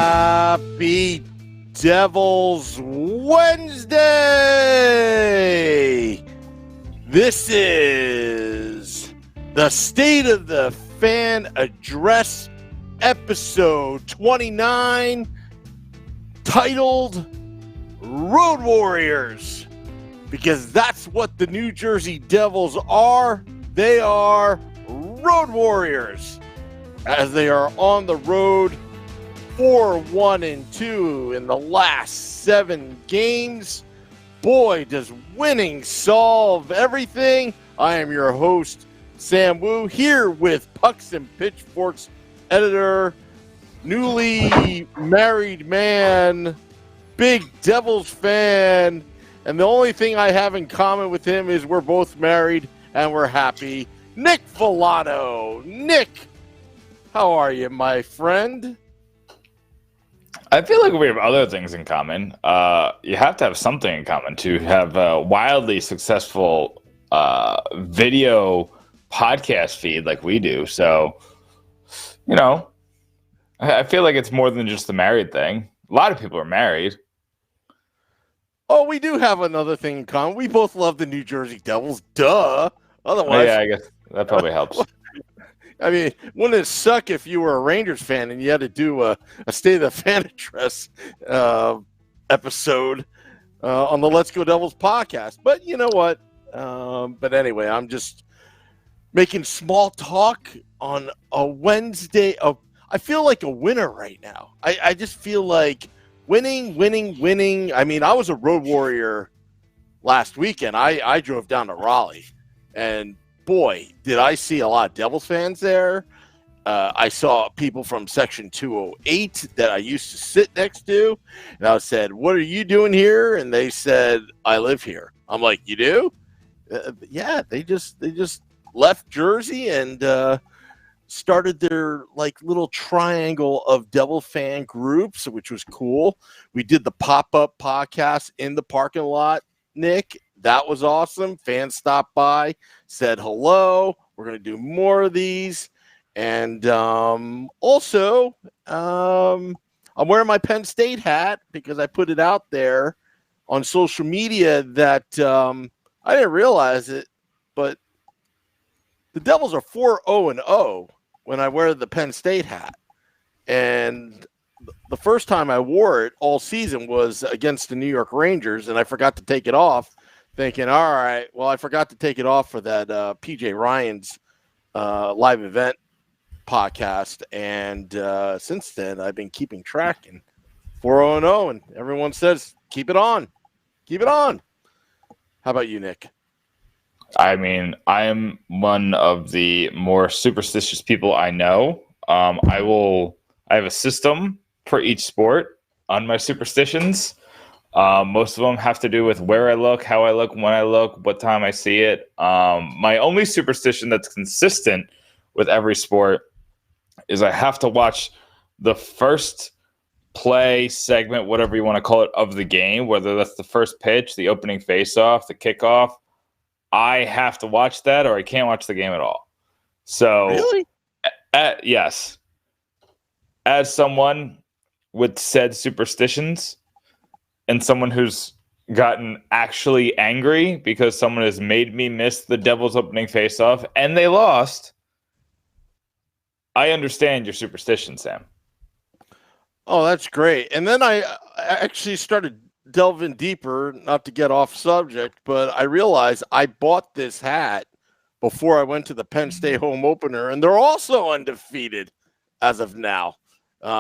Happy Devils Wednesday! This is the State of the Fan Address episode 29, titled Road Warriors, because that's what the New Jersey Devils are. They are Road Warriors, as they are on the road 4-1-2 in the last 7 games. Boy, does winning solve everything. I am your host, Sam Wu, here with Pucks and Pitchforks editor, newly married man, big Devils fan, and the only thing I have in common with him is we're both married and we're happy, Nick Villano. Nick, how are you, my friend? I feel like we have other things in common. You have to have something in common to have a wildly successful video podcast feed like we do. So, you know, I feel like it's more than just the married thing. A lot of people are married. Oh, we do have another thing in common. We both love the New Jersey Devils. Duh. Otherwise, yeah, I guess that probably helps. I mean, wouldn't it suck if you were a Rangers fan and you had to do a State of the Fan Address episode on the Let's Go Devils podcast? But you know what? But anyway, I'm just making small talk on a Wednesday. I feel like a winner right now. I just feel like winning. I mean, I was a road warrior last weekend. I drove down to Raleigh, and boy, did I see a lot of Devils fans there. I saw people from Section 208 that I used to sit next to, and I said, "What are you doing here?" And they said, "I live here." I'm like, "You do?" Yeah, they just left Jersey and started their like little triangle of Devil fan groups, which was cool. We did the pop-up podcast in the parking lot, Nick. That was awesome. Fans stopped by, said hello. We're going to do more of these. And also, I'm wearing my Penn State hat because I put it out there on social media that I didn't realize it, but the Devils are 4-0-0 when I wear the Penn State hat. And the first time I wore it all season was against the New York Rangers, and I forgot to take it off, thinking, all right, well, I forgot to take it off for that PJ Ryan's live event podcast. And since then, I've been keeping track and 4-0-0, and everyone says, keep it on. Keep it on. How about you, Nick? I mean, I am one of the more superstitious people I know. I have a system for each sport on my superstitions. Most of them have to do with where I look, how I look, when I look, what time I see it. My only superstition that's consistent with every sport is I have to watch the first play segment, whatever you want to call it, of the game, whether that's the first pitch, the opening faceoff, the kickoff. I have to watch that or I can't watch the game at all. So, really? Yes. As someone with said superstitions and someone who's gotten actually angry because someone has made me miss the Devils opening faceoff and they lost, I understand your superstition, Sam. Oh, that's great. And then I actually started delving deeper, not to get off subject, but I realized I bought this hat before I went to the Penn State home opener, and they're also undefeated as of now.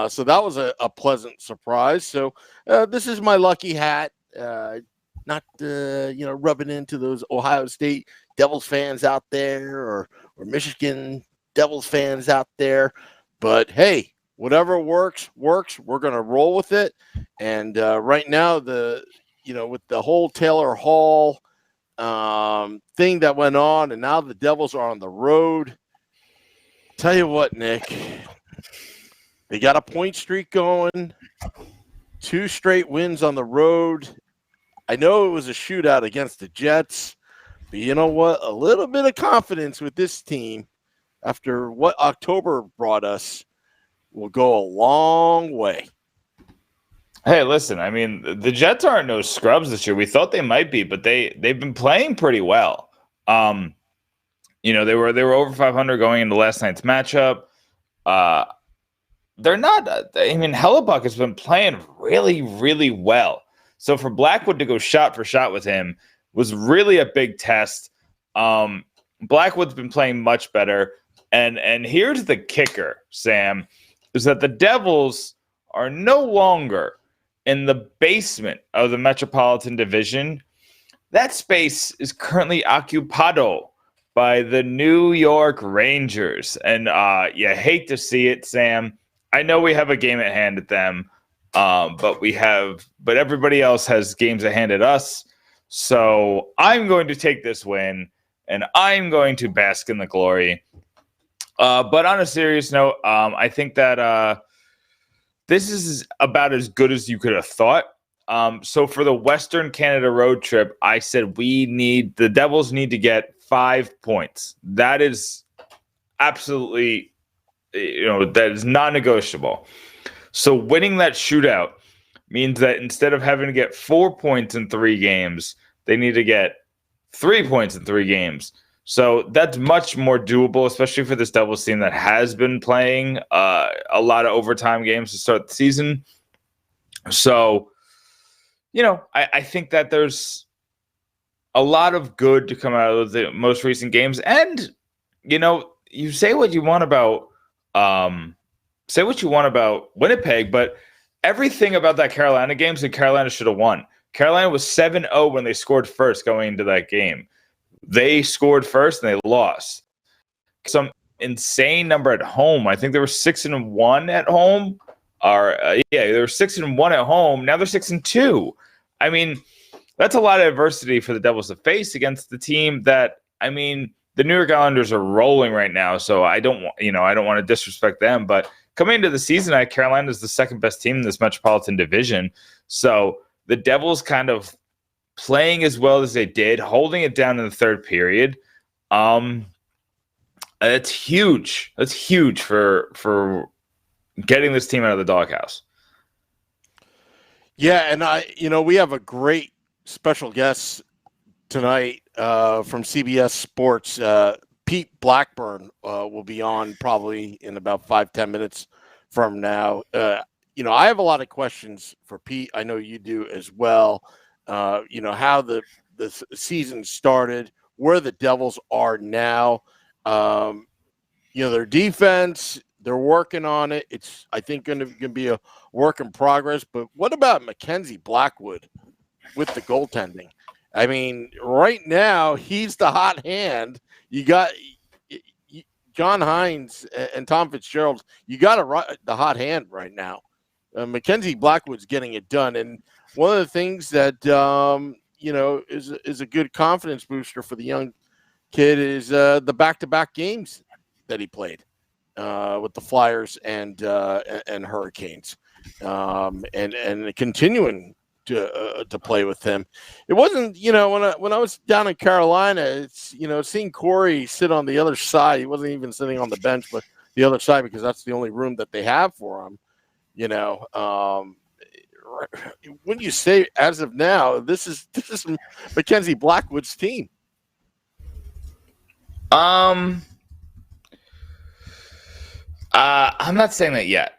So that was a pleasant surprise. So this is my lucky hat, not rubbing into those Ohio State Devils fans out there or Michigan Devils fans out there. But hey, whatever works. We're going to roll with it. And right now, with the whole Taylor Hall thing that went on, and now the Devils are on the road. Tell you what, Nick, they got a point streak going, 2 straight wins on the road. I know it was a shootout against the Jets, but you know what? A little bit of confidence with this team after what October brought us. will go a long way. Hey, listen, I mean, the Jets aren't no scrubs this year. We thought they might be, but they've been playing pretty well. They were over 500 going into last night's matchup. They're not. I mean, Hellebuck has been playing really, really well. So for Blackwood to go shot for shot with him was really a big test. Blackwood's been playing much better. And here's the kicker, Sam, is that the Devils are no longer in the basement of the Metropolitan Division. That space is currently occupado by the New York Rangers. And you hate to see it, Sam. I know we have a game at hand at them, but everybody else has games at hand at us. So I'm going to take this win, and I'm going to bask in the glory. But on a serious note, I think that this is about as good as you could have thought. So for the Western Canada road trip, I said the Devils need to get 5 points. That is absolutely, that is non-negotiable. So winning that shootout means that instead of having to get 4 points in 3 games, they need to get 3 points in 3 games. So that's much more doable, especially for this Devils team that has been playing a lot of overtime games to start the season. So, I think that there's a lot of good to come out of the most recent games. And, you say what you want about Winnipeg, but everything about that Carolina game said Carolina should have won. Carolina was 7-0 when they scored first going into that game. They scored first and they lost. Some insane number at home. I think they were 6-1 at home. They were 6-1 at home. Now they're 6-2. I mean, that's a lot of adversity for the Devils to face against the team that, the New York Islanders are rolling right now. So I don't want to disrespect them, but coming into the season, Carolina is the second best team in this Metropolitan Division. So the Devils kind of playing as well as they did, holding it down in the third period. It's huge. That's huge for getting this team out of the doghouse. Yeah, and we have a great special guest tonight from CBS Sports. Pete Blackburn will be on probably in about 5-10 minutes from now. I have a lot of questions for Pete. I know you do as well. How the season started, where the Devils are now. Their defense, they're working on it. It's, I think, going to be a work in progress. But what about Mackenzie Blackwood with the goaltending? Right now, he's the hot hand. You got John Hines and Tom Fitzgerald. You got the hot hand right now. Mackenzie Blackwood's getting it done. And one of the things that, is a good confidence booster for the young kid is the back-to-back games that he played with the Flyers and Hurricanes, and continuing to play with him. It wasn't, when I was down in Carolina, it's, seeing Corey sit on the other side. He wasn't even sitting on the bench, but the other side, because that's the only room that they have for him. When you say as of now, this is Mackenzie Blackwood's team. I'm not saying that yet.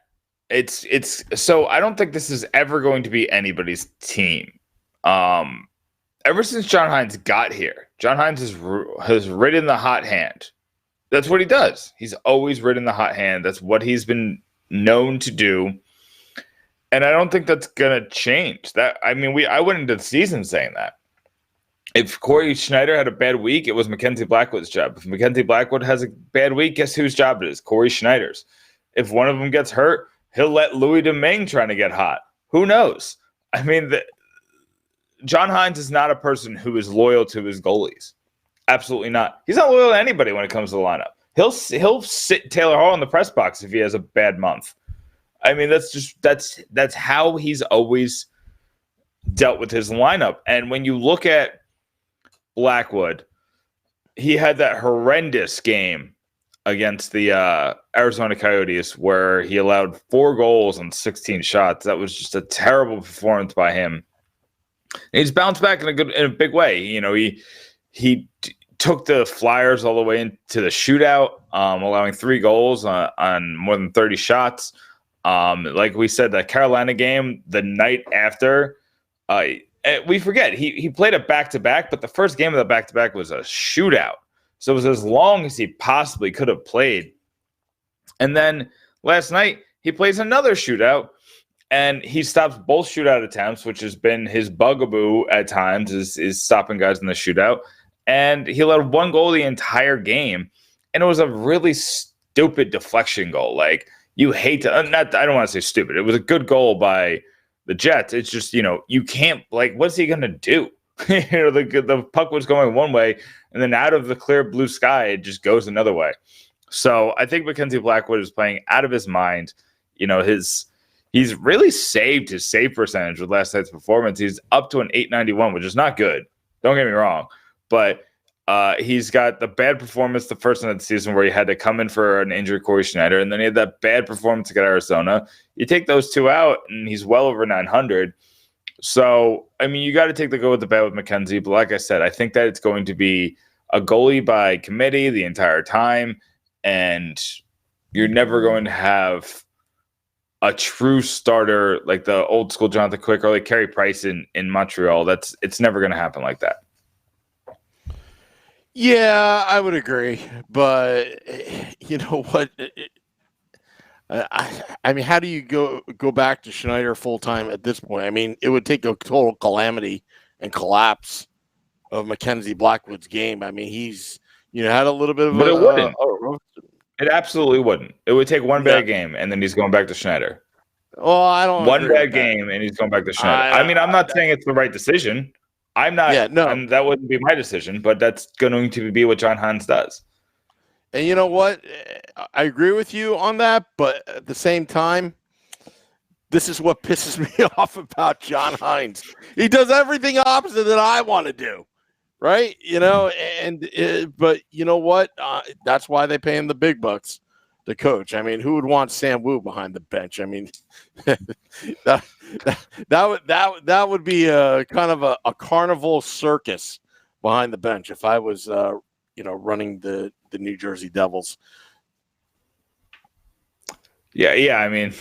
It's so I don't think this is ever going to be anybody's team. Ever since John Hines got here, John Hines has ridden the hot hand. That's what he does. He's always ridden the hot hand. That's what he's been known to do. And I don't think that's gonna change. I went into the season saying that. If Corey Schneider had a bad week, it was Mackenzie Blackwood's job. If Mackenzie Blackwood has a bad week, guess whose job it is? Corey Schneider's. If one of them gets hurt, he'll let Louis Domingue trying to get hot. Who knows? John Hines is not a person who is loyal to his goalies. Absolutely not. He's not loyal to anybody when it comes to the lineup. He'll sit Taylor Hall in the press box if he has a bad month. That's how he's always dealt with his lineup. And when you look at Blackwood, he had that horrendous game against the Arizona Coyotes, where he allowed 4 goals on 16 shots. That was just a terrible performance by him. And he's bounced back in a big way. You know, he took the Flyers all the way into the shootout, allowing 3 goals on more than 30 shots. Like we said, that Carolina game the night after, we forget he played a back-to-back, but the first game of the back-to-back was a shootout. So it was as long as he possibly could have played. And then last night, he plays another shootout, and he stops both shootout attempts, which has been his bugaboo at times, is stopping guys in the shootout. And he allowed 1 goal the entire game, and it was a really stupid deflection goal. Like, you hate to, I don't want to say stupid. It was a good goal by the Jets. It's just, you can't, what's he going to do? The puck was going one way, and then out of the clear blue sky, it just goes another way. So I think Mackenzie Blackwood is playing out of his mind. He's really saved his save percentage with last night's performance. He's up to an 891, which is not good. Don't get me wrong. But he's got the bad performance the first night of the season where he had to come in for an injured Corey Schneider, and then he had that bad performance against Arizona. You take those 2 out, and he's well over 900. So, I mean, you got to take the good with the bad with Mackenzie. But like I said, I think that it's going to be a goalie by committee the entire time, and you're never going to have a true starter like the old school Jonathan Quick or like Carey Price in Montreal. It's never going to happen like that. Yeah, I would agree. But you know what? I mean, how do you go back to Schneider full time at this point? I mean, it would take a total calamity and collapse of Mackenzie Blackwood's game. I mean, he's had a little bit of, but it wouldn't. It absolutely wouldn't. It would take one bad game, and then he's going back to Schneider. Well, I don't. One bad game, and he's going back to Schneider. I mean, I'm not saying it's the right decision. I'm not. Yeah, no, that wouldn't be my decision, but that's going to be what John Hines does. And you know what? I agree with you on that, but at the same time, this is what pisses me off about John Hines. He does everything opposite that I want to do, right? But you know what? That's why they pay him the big bucks to coach. I mean, who would want Sam Wu behind the bench? I mean, that would be a kind of a carnival circus behind the bench if I was running the New Jersey Devils. Yeah. I mean,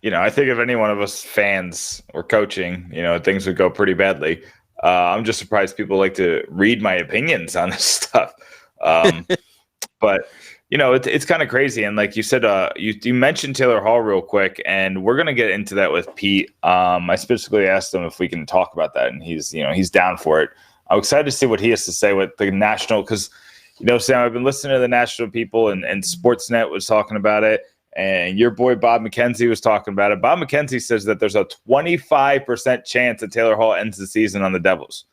I think if any one of us fans were coaching, things would go pretty badly. I'm just surprised people like to read my opinions on this stuff. But it's kind of crazy. And like you said, you mentioned Taylor Hall real quick, and we're going to get into that with Pete. I specifically asked him if we can talk about that, and he's down for it. I'm excited to see what he has to say with the national, because Sam, I've been listening to the national people, and Sportsnet was talking about it, and your boy Bob McKenzie was talking about it. Bob McKenzie says that there's a 25% chance that Taylor Hall ends the season on the Devils.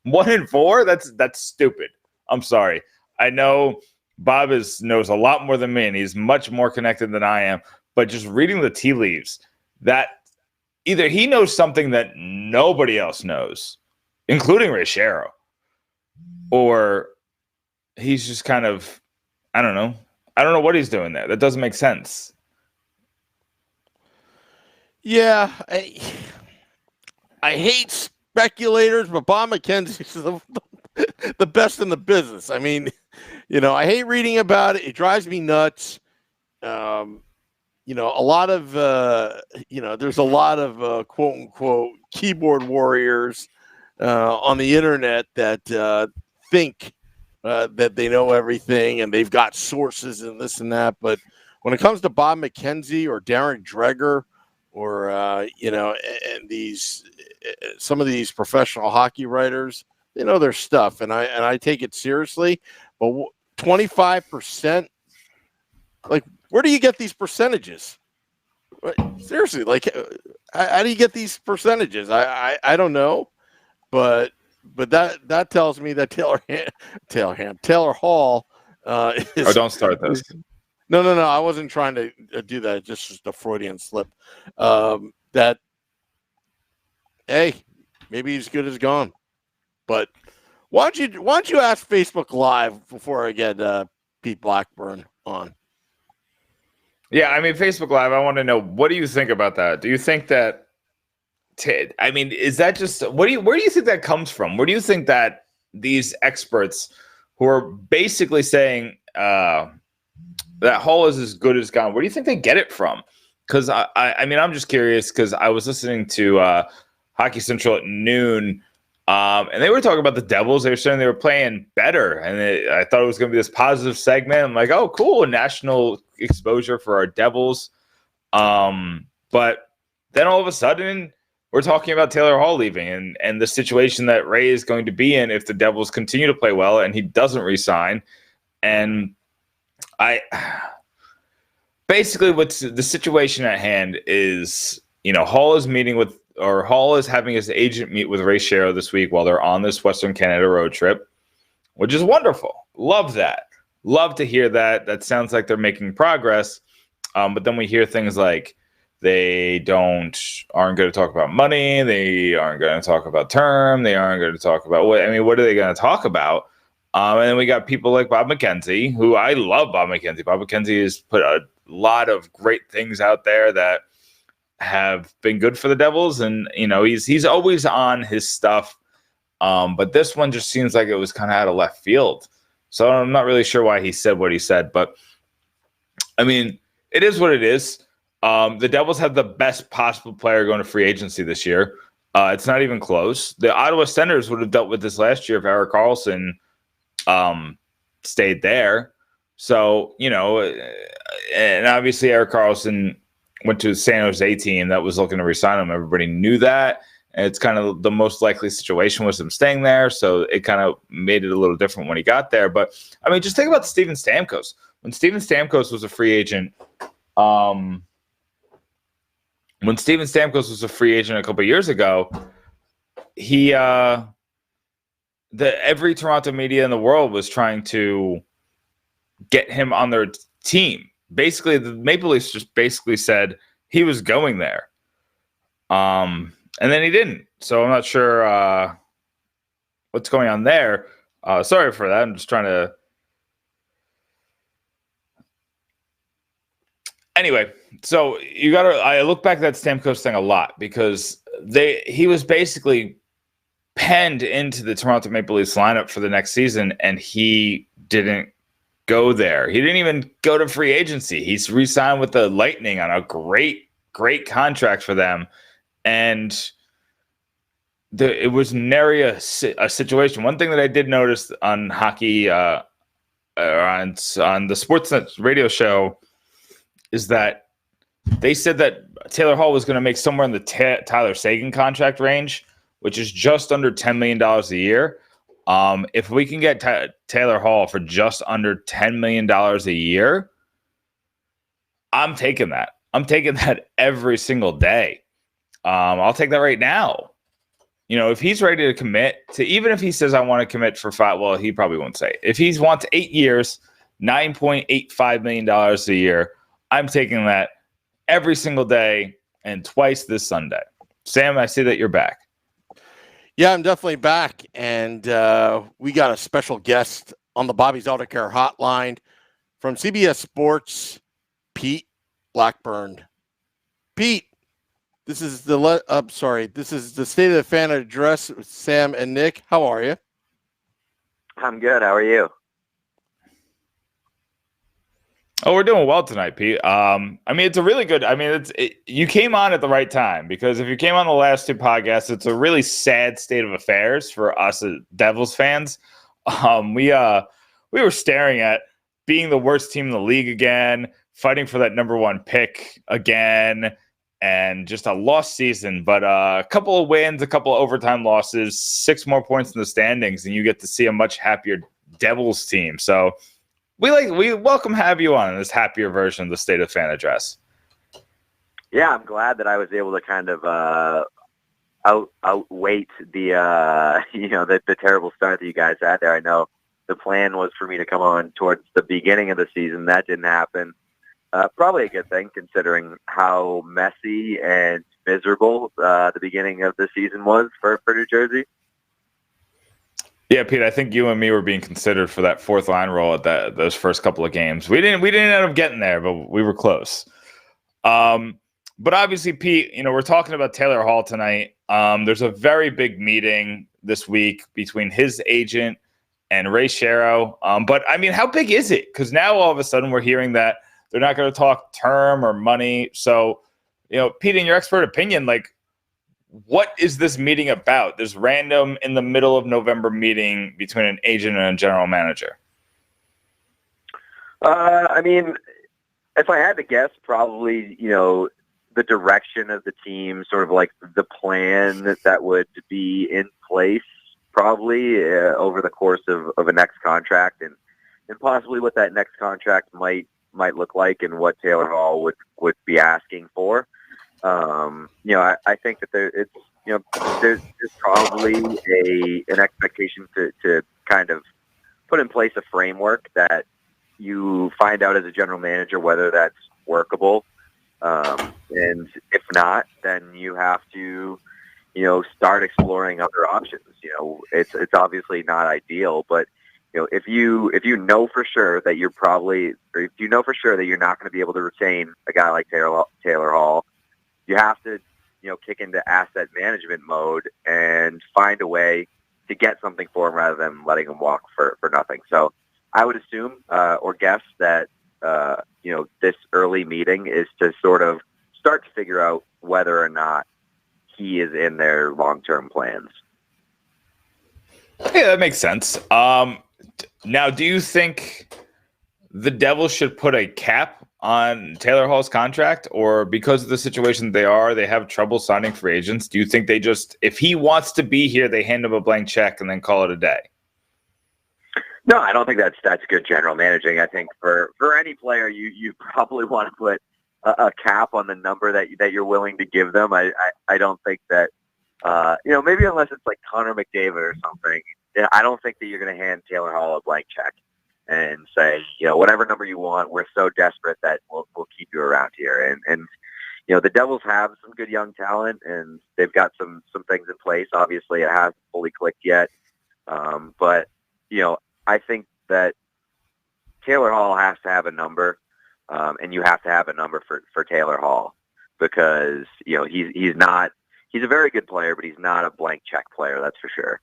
1 in 4? That's stupid. I'm sorry. I know Bob knows a lot more than me, and he's much more connected than I am. But just reading the tea leaves, that either he knows something that nobody else knows, including Ray Shero, or he's just kind of, I don't know. I don't know what he's doing there. That doesn't make sense. Yeah, I hate speculators, but Bob McKenzie's the best in the business. I mean, I hate reading about it. It drives me nuts. A lot of, there's a lot of quote unquote keyboard warriors on the internet that think that they know everything and they've got sources and this and that. But when it comes to Bob McKenzie or Darren Dreger or, and some of these professional hockey writers, they know their stuff, and I take it seriously. But 25%, like, where do you get these percentages? Seriously, like, how do you get these percentages? I don't know, but that tells me that Taylor Hall is. Oh, don't start this. No. I wasn't trying to do that. Just a Freudian slip. That, hey, maybe he's good as gone. But why don't you ask Facebook Live before I get Pete Blackburn on. Yeah, I mean, Facebook Live, I want to know, what do you think about that? Do you think that, I mean, is that just, where do you think that comes from? Where do you think that these experts who are basically saying that Hall is as good as gone, where do you think they get it from? Because, I mean, I'm just curious because I was listening to Hockey Central at noon, and they were talking about the Devils. They were saying they were playing better, and I thought it was going to be this positive segment. I'm like, oh, cool, national exposure for our Devils. But then all of a sudden, we're talking about Taylor Hall leaving and the situation that Ray is going to be in if the Devils continue to play well and he doesn't resign. And basically what's the situation at hand is, Hall is having his agent meet with Ray Shero this week while they're on this Western Canada road trip, which is wonderful. Love that. Love to hear that. That sounds like they're making progress. But then we hear things like they aren't going to talk about money. They aren't going to talk about term. They aren't going to talk about what are they going to talk about? And then we got people like Bob McKenzie, who I love Bob McKenzie. Bob McKenzie has put a lot of great things out there that have been good for the Devils. And, he's always on his stuff. But this one just seems like it was kind of out of left field. So I'm not really sure why he said what he said. But, I mean, it is what it is. The Devils have the best possible player going to free agency this year. It's not even close. The Ottawa Senators would have dealt with this last year if Erik Karlsson stayed there. So, and obviously Erik Karlsson went to the San Jose team that was looking to resign him. Everybody knew that. And it's kind of the most likely situation was him staying there. So it kind of made it a little different when he got there. But, I mean, just think about Steven Stamkos. When Steven Stamkos was a free agent, a couple of years ago, every Toronto media in the world was trying to get him on their team. Basically, the Maple Leafs just basically said he was going there. And then he didn't. So I'm not sure what's going on there. Sorry for that. I'm just trying to. Anyway, so I look back at that Stamkos thing a lot because he was basically penned into the Toronto Maple Leafs lineup for the next season, and he didn't go there. He didn't even go to free agency. He's re-signed with the Lightning on a great contract for them, and it was nary a situation. One thing that I did notice on hockey, on the Sportsnet radio show, is that they said that Taylor Hall was going to make somewhere in the Tyler Seguin contract range, which is just under $10 million a year. If we can get Taylor Hall for just under $10 million a year, I'm taking that. I'm taking that every single day. I'll take that right now. If he's ready to commit to, even if he says I want to commit for 5, well, he probably won't say it. If he wants 8 years, $9.85 million a year, I'm taking that every single day and twice this Sunday. Sam, I see that you're back. Yeah, I'm definitely back. And we got a special guest on the Bobby's Auto Care hotline from CBS Sports, Pete Blackburn. Pete, this is the State of the Fan address with Sam and Nick. How are you? I'm good. How are you? Oh, we're doing well tonight, Pete. It's a really good. You came on at the right time because if you came on the last 2 podcasts, it's a really sad state of affairs for us as Devils fans. We were staring at being the worst team in the league again, fighting for that number 1 pick again, and just a lost season. But a couple of wins, a couple of overtime losses, 6 more points in the standings, and you get to see a much happier Devils team. So. We welcome have you on this happier version of the State of Fan address. Yeah, I'm glad that I was able to kind of outweight the the terrible start that you guys had there. I know the plan was for me to come on towards the beginning of the season. That didn't happen. Probably a good thing considering how messy and miserable the beginning of the season was for New Jersey. Yeah, Pete, I think you and me were being considered for that fourth line role at those first couple of games. We didn't end up getting there, but we were close. But obviously, Pete, we're talking about Taylor Hall tonight. There's a very big meeting this week between his agent and Ray Shero. But I mean, how big is it? Because now all of a sudden we're hearing that they're not going to talk term or money. So, Pete, in your expert opinion, like, what is this meeting about? This random in the middle of November meeting between an agent and a general manager. I mean, if I had to guess, probably, the direction of the team, sort of like the plan that would be in place probably over the course of a next contract and possibly what that next contract might look like and what Taylor Hall would be asking for. I think that there's probably an expectation to kind of put in place a framework that you find out as a general manager whether that's workable. And if not, then you have to, start exploring other options. It's obviously not ideal, but if you know for sure that you're not going to be able to retain a guy like Taylor Hall, you have to, kick into asset management mode and find a way to get something for him rather than letting him walk for nothing. So I would assume or guess that, this early meeting is to sort of start to figure out whether or not he is in their long-term plans. Yeah, that makes sense. Now, do you think the Devils should put a cap on Taylor Hall's contract, or because of the situation they have trouble signing free agents? Do you think they just, if he wants to be here, they hand him a blank check and then call it a day? No, I don't think that's good general managing. I think for any player, you probably want to put a cap on the number that you're willing to give them. I don't think that, maybe unless it's like Connor McDavid or something, I don't think that you're going to hand Taylor Hall a blank check and say, whatever number you want, we're so desperate that we'll keep you around here. And the Devils have some good young talent and they've got some things in place. Obviously it hasn't fully clicked yet. But I think that Taylor Hall has to have a number, and you have to have a number for Taylor Hall because, he's a very good player, but he's not a blank check player. That's for sure.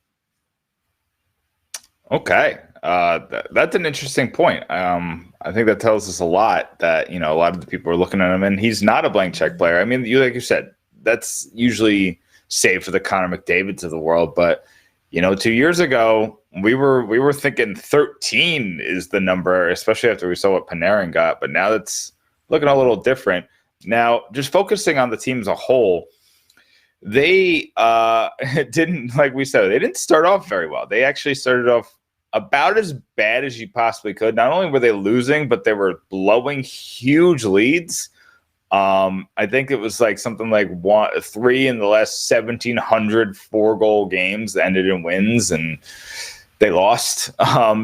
Okay. That's an interesting point. I think that tells us a lot that, a lot of the people are looking at him and he's not a blank check player. I mean, like you said, that's usually saved for the Connor McDavids of the world. But, 2 years ago, we were thinking 13 is the number, especially after we saw what Panarin got. But now it's looking a little different. Now, just focusing on the team as a whole, they didn't, like we said, they didn't start off very well. They actually started off about as bad as you possibly could. Not only were they losing, but they were blowing huge leads. I think it was like something like 3 in the last 1,700 4-goal games that ended in wins, and they lost.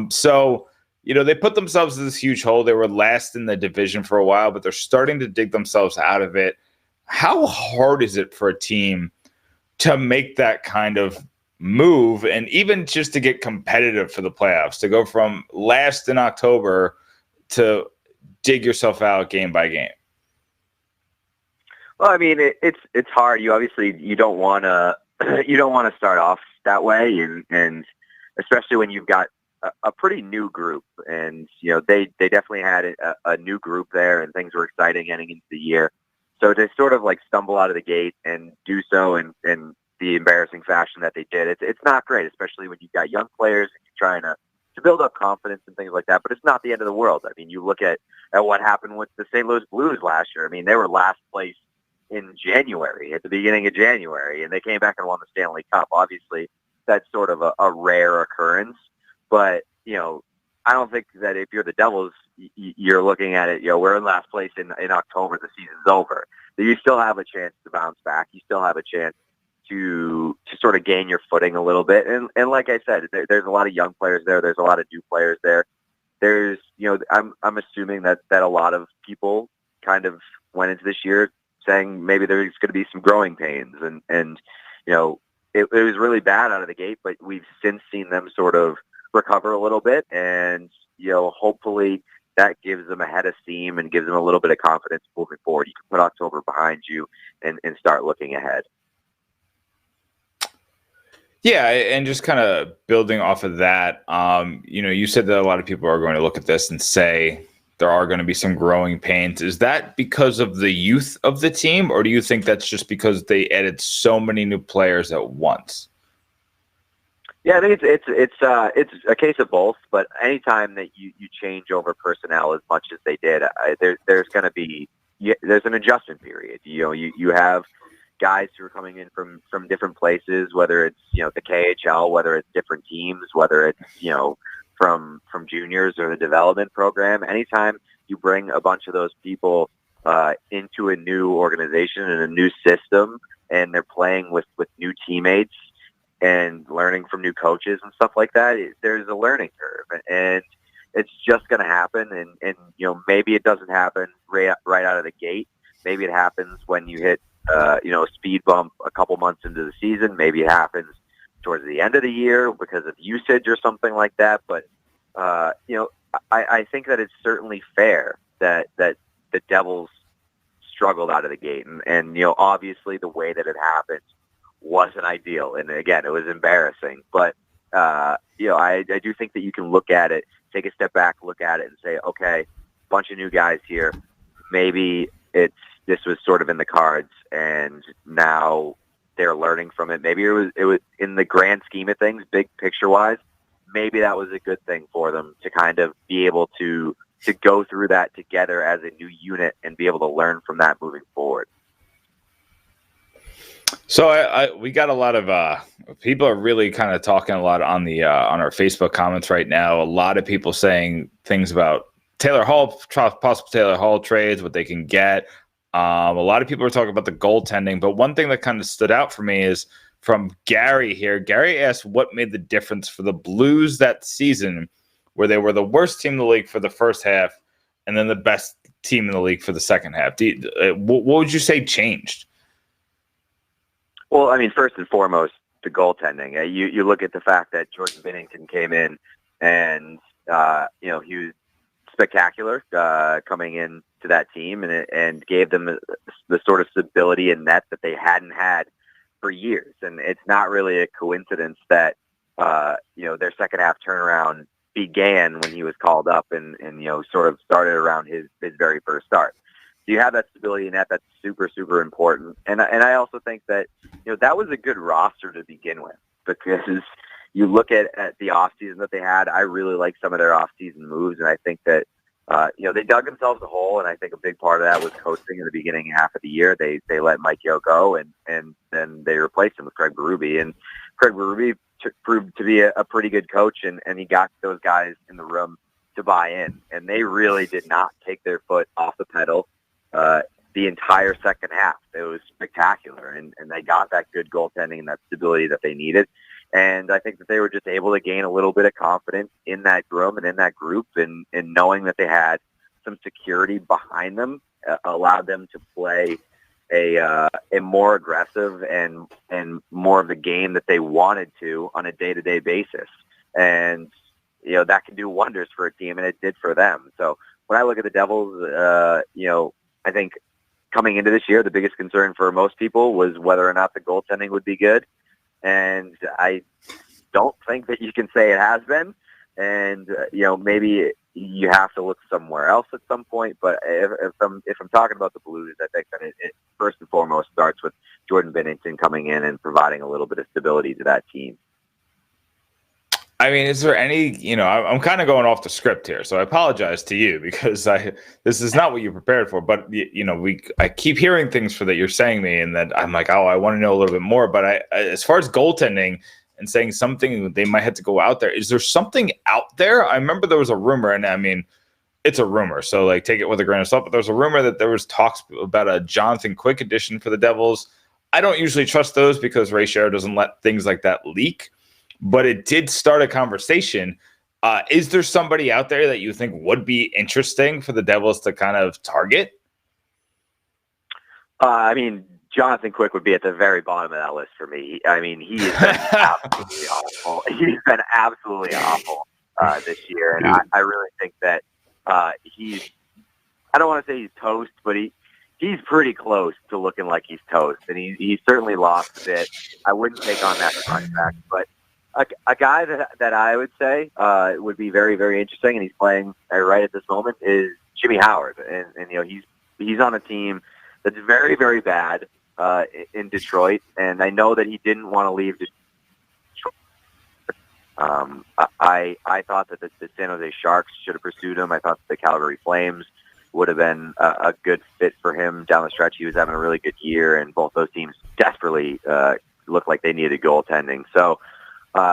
So, they put themselves in this huge hole. They were last in the division for a while, but they're starting to dig themselves out of it. How hard is it for a team to make that kind of move and even just to get competitive for the playoffs, to go from last in October to dig yourself out game by game? Well, I mean, it's hard. You don't want to start off that way, and especially when you've got a pretty new group, and they definitely had a new group there, and things were exciting heading into the year. So to sort of like stumble out of the gate and do so in the embarrassing fashion that they did, it's not great, especially when you've got young players and you're trying to build up confidence and things like that. But it's not the end of the world. I mean, you look at what happened with the St. Louis Blues last year. I mean, they were last place in January, at the beginning of January, and they came back and won the Stanley Cup. Obviously, that's sort of a rare occurrence. But, I don't think that if you're the Devils, you're looking at it, we're in last place in October, the season's over. You still have a chance to bounce back. You still have a chance to sort of gain your footing a little bit. And like I said, there's a lot of young players there. There's a lot of new players there. There's, I'm assuming that a lot of people kind of went into this year saying maybe there's going to be some growing pains. And it was really bad out of the gate, but we've since seen them sort of recover a little bit, and hopefully that gives them a head of steam and gives them a little bit of confidence moving forward. You can put October behind you and start looking ahead. Yeah, and just kind of building off of that, you said that a lot of people are going to look at this and say there are going to be some growing pains. Is that because of the youth of the team, or do you think that's just because they added so many new players at once? Yeah, I think it's a case of both. But anytime that you change over personnel as much as they did, there's going to be there's an adjustment period. You have guys who are coming in from different places, whether it's the KHL, whether it's different teams, whether it's from juniors or the development program. Anytime you bring a bunch of those people into a new organization and a new system, and they're playing with new teammates and learning from new coaches and stuff like that, there's a learning curve, and it's just going to happen. And maybe it doesn't happen right out of the gate. Maybe it happens when you hit a speed bump a couple months into the season. Maybe it happens towards the end of the year because of usage or something like that. But I think that it's certainly fair that the Devils struggled out of the gate, and obviously the way that it happened wasn't ideal, and again, it was embarrassing. But I do think that you can look at it, take a step back, look at it, and say, okay, bunch of new guys here. Maybe this was sort of in the cards, and now they're learning from it. Maybe it was in the grand scheme of things, big picture wise. Maybe that was a good thing for them to kind of be able to go through that together as a new unit and be able to learn from that moving forward. So we got a lot of people are really kind of talking a lot on the on our Facebook comments right now. A lot of people saying things about Taylor Hall, possible Taylor Hall trades, what they can get. A lot of people are talking about the goaltending, but one thing that kind of stood out for me is from Gary here. Gary asked what made the difference for the Blues that season, where they were the worst team in the league for the first half and then the best team in the league for the second half. What would you say changed? Well, I mean, first and foremost, the goaltending. You look at the fact that Jordan Binnington came in and, he was spectacular coming in to that team and gave them the sort of stability in net that they hadn't had for years. And it's not really a coincidence that, their second half turnaround began when he was called up and sort of started around his very first start. So you have that stability in that. That's super, super important. And I also think that, that was a good roster to begin with, because you look at the offseason that they had. I really like some of their offseason moves, and I think that, they dug themselves a hole, and I think a big part of that was coaching in the beginning half of the year. They let Mike Yeo go, and then they replaced him with Craig Berube. And Craig Berube proved to be a pretty good coach, and he got those guys in the room to buy in. And they really did not take their foot off the pedal the entire second half. It was spectacular, and they got that good goaltending and that stability that they needed. And I think that they were just able to gain a little bit of confidence in that room and in that group, and knowing that they had some security behind them allowed them to play a more aggressive and more of the game that they wanted to on a day-to-day basis. And, that can do wonders for a team, and it did for them. So when I look at the Devils, I think coming into this year, the biggest concern for most people was whether or not the goaltending would be good. And I don't think that you can say it has been. And, maybe you have to look somewhere else at some point. But if I'm talking about the Blues, I think that it first and foremost starts with Jordan Binnington coming in and providing a little bit of stability to that team. I mean, is there any, I'm kind of going off the script here, so I apologize to you because this is not what you prepared for. But I keep hearing things that you're saying me, and that I'm like, oh, I want to know a little bit more. But as far as goaltending and saying something they might have to go out there, is there something out there? I remember there was a rumor, and I mean, it's a rumor, so take it with a grain of salt. But there's a rumor that there was talks about a Jonathan Quick addition for the Devils. I don't usually trust those because Ray Shero doesn't let things like that leak. But it did start a conversation. Is there somebody out there that you think would be interesting for the Devils to kind of target? I mean, Jonathan Quick would be at the very bottom of that list for me. I mean, he has been absolutely awful. He's been absolutely awful this year, and I really think that he's. I don't want to say he's toast, but he's pretty close to looking like he's toast, and he's certainly lost a bit. I wouldn't take on that contract, but a guy that I would say would be very, very interesting, and he's playing right at this moment, is Jimmy Howard, and he's on a team that's very, very bad in Detroit, and I know that he didn't want to leave Detroit. I thought that the San Jose Sharks should have pursued him. I thought the Calgary Flames would have been a good fit for him down the stretch. He was having a really good year, and both those teams desperately looked like they needed goaltending. So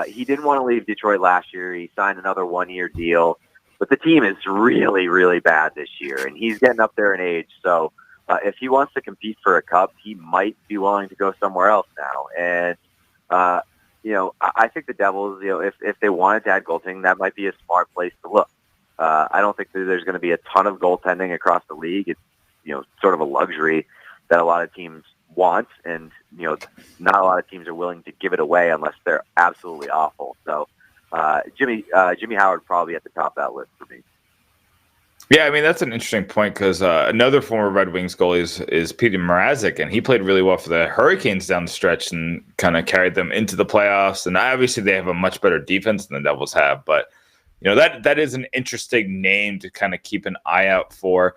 he didn't want to leave Detroit last year. He signed another one-year deal, but the team is really, really bad this year, and he's getting up there in age. So if he wants to compete for a cup, he might be willing to go somewhere else now. And I think the Devils, if they wanted to add goaltending, that might be a smart place to look. I don't think that there's going to be a ton of goaltending across the league. It's, sort of a luxury that a lot of teams want, and, not a lot of teams are willing to give it away unless they're absolutely awful. So Jimmy Howard probably at the top of that list for me. Yeah, I mean, that's an interesting point because another former Red Wings goalie is Peter Mrazek, and he played really well for the Hurricanes down the stretch and kind of carried them into the playoffs. And obviously they have a much better defense than the Devils have, but that is an interesting name to kind of keep an eye out for.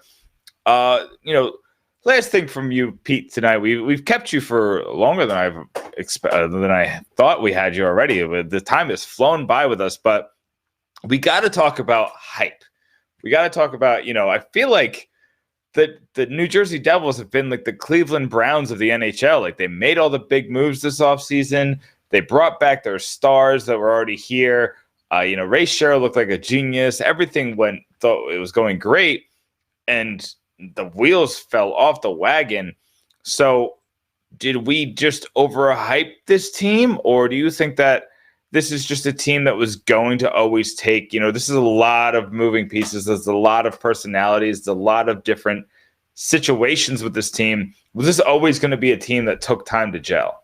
Last thing from you, Pete, tonight. We've kept you for longer than I thought we had you already. The time has flown by with us, but we got to talk about hype. We got to talk about, I feel like the New Jersey Devils have been like the Cleveland Browns of the NHL. Like, they made all the big moves this offseason. They brought back their stars that were already here. Ray Sherrill looked like a genius. Everything thought it was going great, and the wheels fell off the wagon. So did we just overhype this team, or do you think that this is just a team that was going to always take, this is a lot of moving pieces. There's a lot of personalities, there's a lot of different situations with this team. Was this always going to be a team that took time to gel?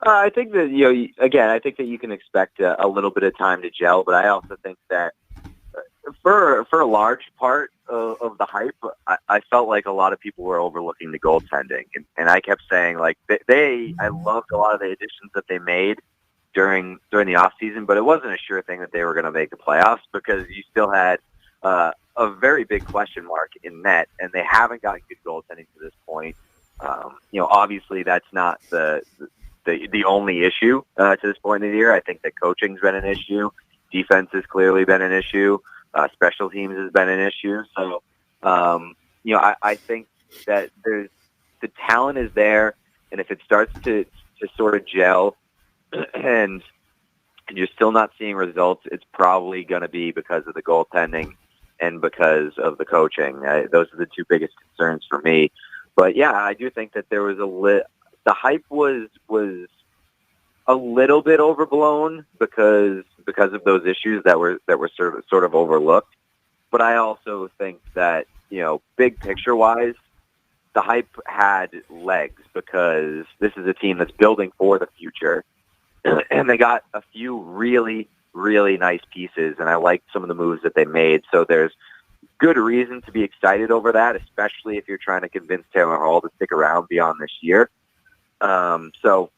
I think that, I think that you can expect a little bit of time to gel, but I also think that for a large part of the hype, I felt like a lot of people were overlooking the goaltending, and I kept saying, like, I loved a lot of the additions that they made during the off season, but it wasn't a sure thing that they were going to make the playoffs because you still had a very big question mark in net, and they haven't gotten good goaltending to this point. Obviously that's not the only issue to this point in the year. I think that coaching's been an issue. Defense has clearly been an issue. Special teams has been an issue. So, I think that the talent is there, and if it starts to sort of gel and you're still not seeing results, it's probably going to be because of the goaltending and because of the coaching. Those are the two biggest concerns for me. But yeah, I do think that there was the hype was a little bit overblown because of those issues that were sort of overlooked. But I also think that, big picture wise, the hype had legs because this is a team that's building for the future, and they got a few really, really nice pieces, and I like some of the moves that they made. So there's good reason to be excited over that, especially if you're trying to convince Taylor Hall to stick around beyond this year. So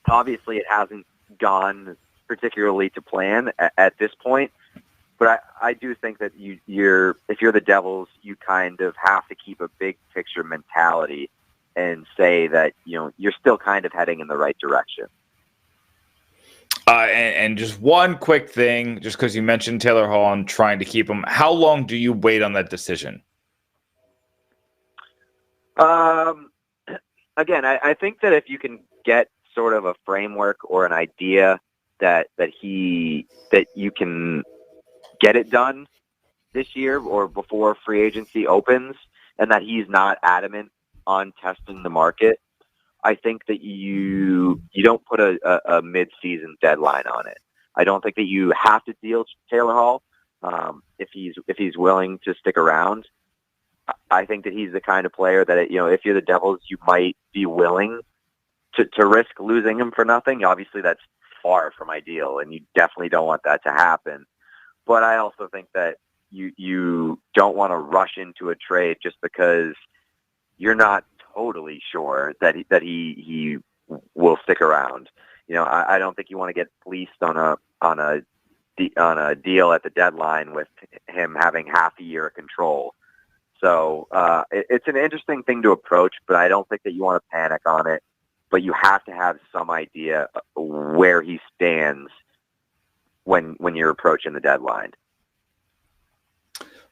obviously it hasn't gone particularly to plan at this point, but I do think that if you're the Devils, you kind of have to keep a big picture mentality and say that, you're still kind of heading in the right direction. And just one quick thing, just because you mentioned Taylor Hall and trying to keep him, how long do you wait on that decision? Again, I think that if you can get sort of a framework or an idea that you can get it done this year or before free agency opens, and that he's not adamant on testing the market, I think that you don't put a mid-season deadline on it. I don't think that you have to deal Taylor Hall if he's willing to stick around. I think that he's the kind of player that, if you're the Devils, you might be willing to risk losing him for nothing. Obviously, that's far from ideal, and you definitely don't want that to happen. But I also think that you don't want to rush into a trade just because you're not totally sure that he will stick around. I don't think you want to get fleeced on a deal at the deadline with him having half a year of control. So it's an interesting thing to approach, but I don't think that you want to panic on it. But you have to have some idea where he stands when you're approaching the deadline.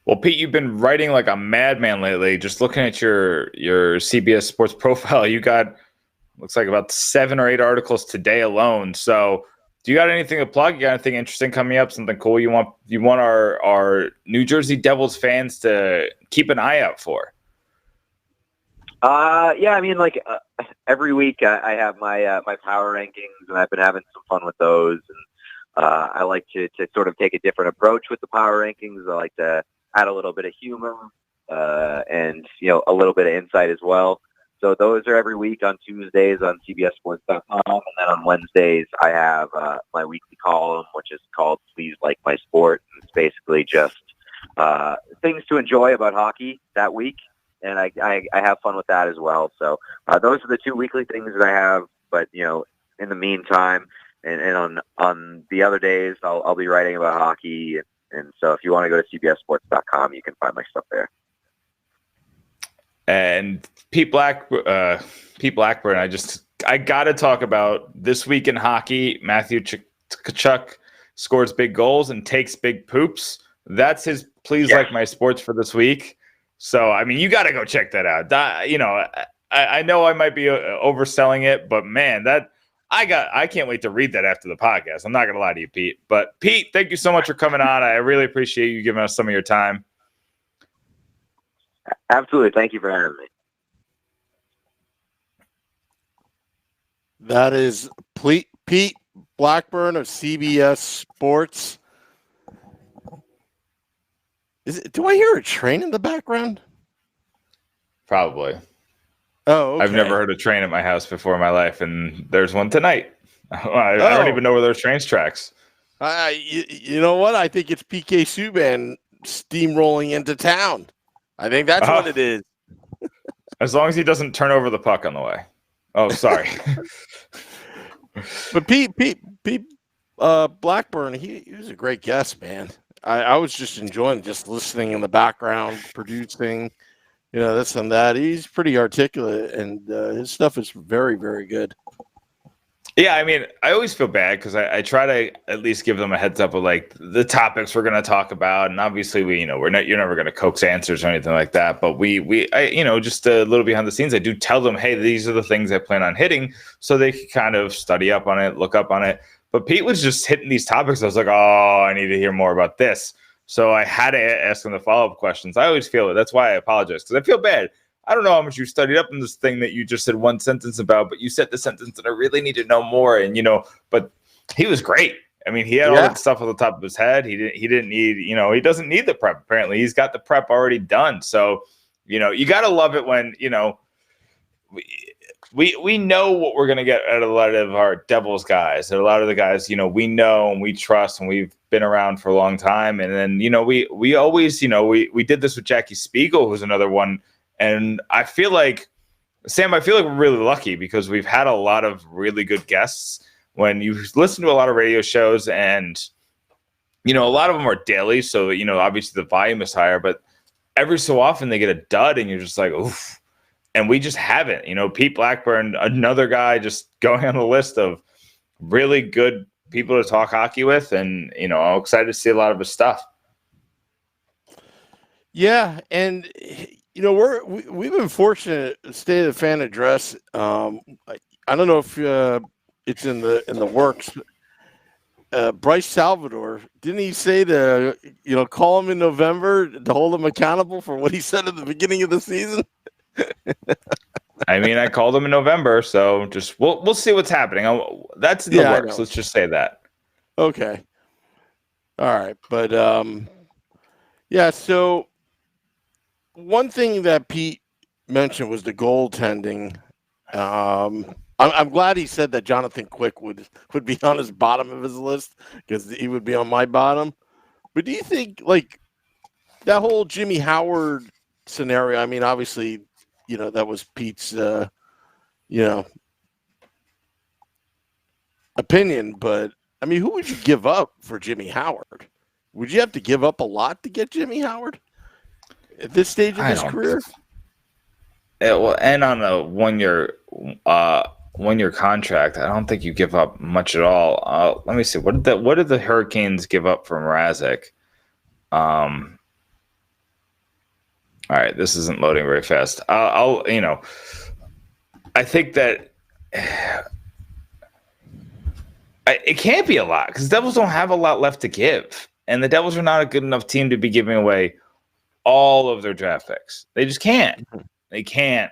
Well, Pete, you've been writing like a madman lately. Just looking at your CBS Sports profile, you got looks like about 7 or 8 articles today alone. So, do you got anything to plug? You got anything interesting coming up? Something cool you want our New Jersey Devils fans to keep an eye out for? Yeah, I mean, every week I have my power rankings, and I've been having some fun with those. And I like to sort of take a different approach with the power rankings. I like to add a little bit of humor and a little bit of insight as well. So those are every week on Tuesdays on CBSSports.com, and then on Wednesdays I have my weekly column, which is called "Please Like My Sport." It's basically just things to enjoy about hockey that week. And I have fun with that as well. So those are the 2 weekly things that I have. But in the meantime, and on the other days, I'll be writing about hockey. And so if you want to go to CBSSports.com, you can find my stuff there. And Pete Blackburn, I got to talk about this week in hockey. Matthew Tkachuk scores big goals and takes big poops. That's his Please Like My Sports for this week. So, I mean, you got to go check that out. I know I might be overselling it, but man, I can't wait to read that after the podcast. I'm not going to lie to you, Pete. But Pete, thank you so much for coming on. I really appreciate you giving us some of your time. Absolutely. Thank you for having me. That is Pete Blackburn of CBS Sports. Do I hear a train in the background? Probably. Oh, okay. I've never heard a train at my house before in my life, and there's one tonight. I don't even know where there's trains tracks. You know what? I think it's PK Subban steamrolling into town. I think that's what it is. As long as he doesn't turn over the puck on the way. Oh, sorry. But Pete Blackburn, he was a great guest, man. I was just enjoying just listening in the background, producing, this and that. He's pretty articulate, and his stuff is very, very good. Yeah, I mean, I always feel bad because I try to at least give them a heads up of like the topics we're going to talk about, and obviously you're never going to coax answers or anything like that. But I just a little behind the scenes, I do tell them, hey, these are the things I plan on hitting, so they can kind of study up on it, look up on it. But Pete was just hitting these topics. I was like, oh, I need to hear more about this. So I had to ask him the follow-up questions. I always feel it. That's why I apologize, because I feel bad. I don't know how much you studied up in this thing that you just said one sentence about, but you said the sentence that I really need to know more. And, but he was great. I mean, he had all that stuff on the top of his head. He didn't need, he doesn't need the prep. Apparently he's got the prep already done. So, you got to love it when, we know what we're going to get out of a lot of our Devils guys. And a lot of the guys, we know and we trust, and we've been around for a long time. And then, we always, we did this with Jackie Spiegel, who's another one. And I feel like, Sam, we're really lucky because we've had a lot of really good guests. When you listen to a lot of radio shows, and, a lot of them are daily. So, obviously the volume is higher, but every so often they get a dud and you're just like, oof. And we just haven't. Pete Blackburn, another guy just going on the list of really good people to talk hockey with. And, I'm excited to see a lot of his stuff. Yeah, and we've been fortunate. State of the Fan address. I don't know if it's in the works. Bryce Salvador, didn't he say to call him in November to hold him accountable for what he said at the beginning of the season? I mean, I called him in November, so just we'll see what's happening. That's in the works. Let's just say that. Okay. All right, but so. one thing that Pete mentioned was the goaltending. I'm glad he said that Jonathan Quick would be on his bottom of his list because he would be on my bottom. But do you think like that whole Jimmy Howard scenario? I mean, obviously, that was Pete's, opinion. But I mean, who would you give up for Jimmy Howard? Would you have to give up a lot to get Jimmy Howard at this stage of his career? It will end on a one-year contract. I don't think you give up much at all. Let me see. What did the Hurricanes give up for Mrazek? All right, this isn't loading very fast. I think that it can't be a lot because the Devils don't have a lot left to give, and the Devils are not a good enough team to be giving away all of their draft picks. They just can't. They can't.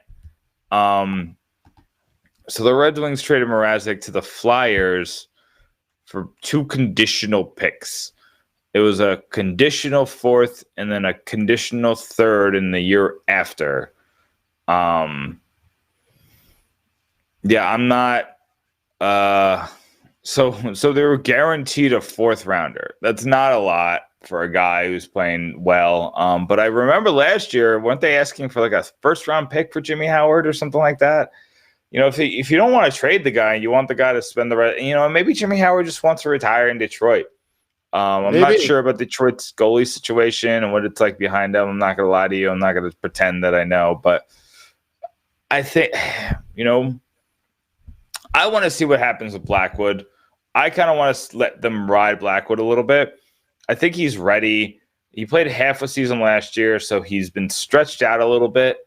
So the Red Wings traded Mrazek to the Flyers for 2 conditional picks. It was a conditional 4th and then a conditional 3rd in the year after. I'm not. So they were guaranteed a 4th rounder. That's not a lot for a guy who's playing well. But I remember last year, weren't they asking for like a 1st round pick for Jimmy Howard or something like that? If you don't want to trade the guy, you want the guy to spend the rest, maybe Jimmy Howard just wants to retire in Detroit. I'm not sure about Detroit's goalie situation and what it's like behind them. I'm not going to lie to you. I'm not going to pretend that I know, but I think, I want to see what happens with Blackwood. I kind of want to let them ride Blackwood a little bit. I think he's ready. He played half a season last year, so he's been stretched out a little bit.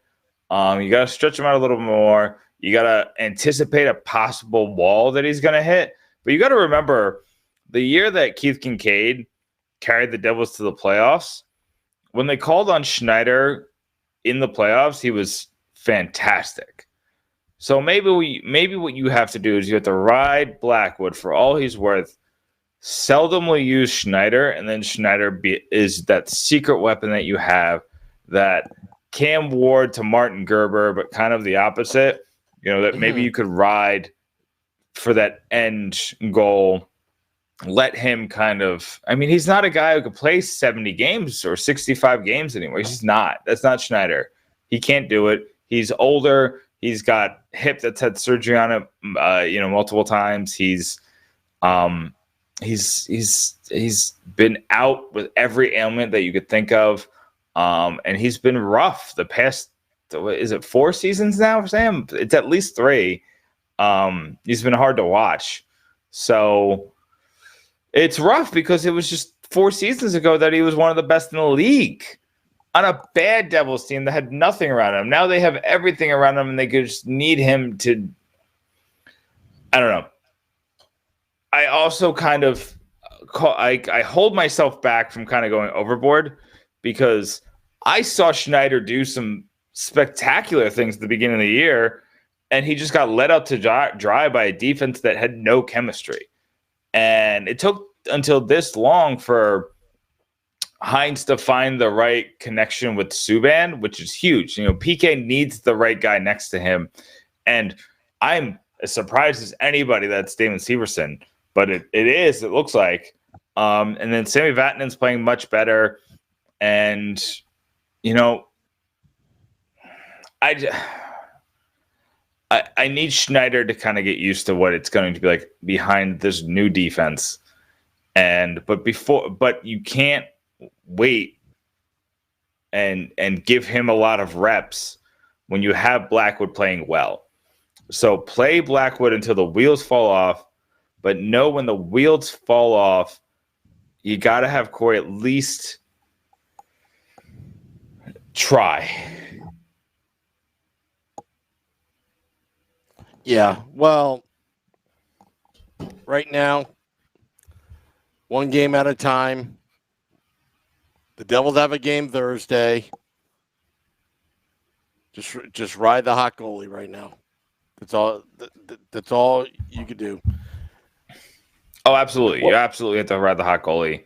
You got to stretch him out a little more. You got to anticipate a possible wall that he's going to hit. But you got to remember the year that Keith Kincaid carried the Devils to the playoffs, when they called on Schneider in the playoffs, he was fantastic. So maybe what you have to do is you have to ride Blackwood for all he's worth, seldomly use Schneider, and then Schneider is that secret weapon that you have, that Cam Ward to Martin Gerber, but kind of the opposite. That maybe you could ride for that end goal. Let him kind of, he's not a guy who could play 70 games or 65 games anymore. He's not. That's not Schneider. He can't do it. He's older. He's got hip that's had surgery on it, multiple times. He's been out with every ailment that you could think of. And he's been rough the past, is it 4 seasons now for Sam? It's at least 3. He's been hard to watch. So it's rough because it was just 4 seasons ago that he was one of the best in the league on a bad Devils team that had nothing around him. Now they have everything around him and they just need him to, I don't know. I also kind of, I hold myself back from kind of going overboard because I saw Schneider do some spectacular things at the beginning of the year, and he just got let out to dry by a defense that had no chemistry. And it took until this long for Hines to find the right connection with Subban, which is huge. PK needs the right guy next to him. And I'm as surprised as anybody that's Damon Severson, but it looks like. And then Sammy Vatanen's playing much better. And, I need Schneider to kind of get used to what it's going to be like behind this new defense. But you can't wait and give him a lot of reps when you have Blackwood playing well. So play Blackwood until the wheels fall off, but know when the wheels fall off, you got to have Corey at least try. Yeah, well, right now, one game at a time. The Devils have a game Thursday. Just ride the hot goalie right now. That's all. That's all you could do. Oh, absolutely. You absolutely have to ride the hot goalie.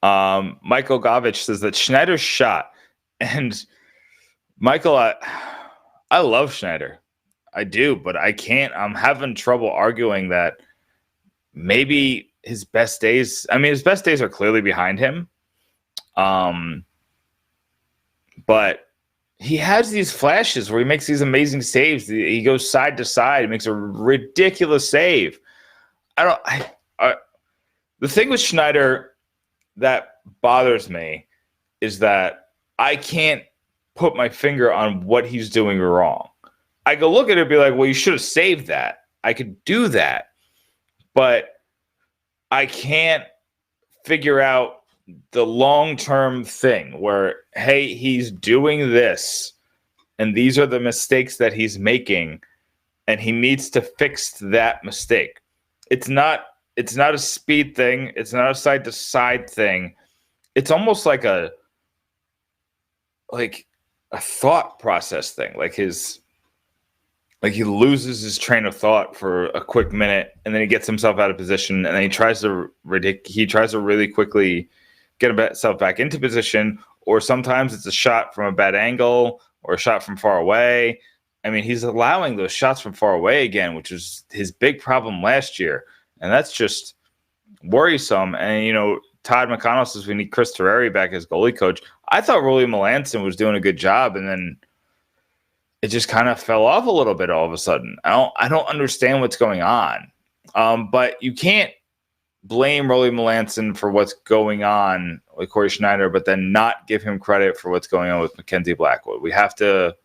Michael Govich says that Schneider's shot, and Michael, I love Schneider. I do, but I can't. I'm having trouble arguing that maybe his best days. I mean, his best days are clearly behind him. But he has these flashes where he makes these amazing saves. He goes side to side. He makes a ridiculous save. The thing with Schneider that bothers me is that I can't put my finger on what he's doing wrong. I go look at it and be like, well, you should have saved that. I could do that. But I can't figure out the long-term thing where, hey, he's doing this, and these are the mistakes that he's making, and he needs to fix that mistake. It's not a speed thing. It's not a side-to-side thing. It's almost like a thought process thing. Like he loses his train of thought for a quick minute, and then he gets himself out of position, and then he tries to really quickly get himself back into position. Or sometimes it's a shot from a bad angle or a shot from far away. I mean, he's allowing those shots from far away again, which was his big problem last year, and that's just worrisome. And Todd McConnell says we need Chris Terreri back as goalie coach. I thought Rolly Melanson was doing a good job, and then it just kind of fell off a little bit all of a sudden. I don't understand what's going on. But you can't blame Rolly Melanson for what's going on with Corey Schneider, but then not give him credit for what's going on with Mackenzie Blackwood. We have to.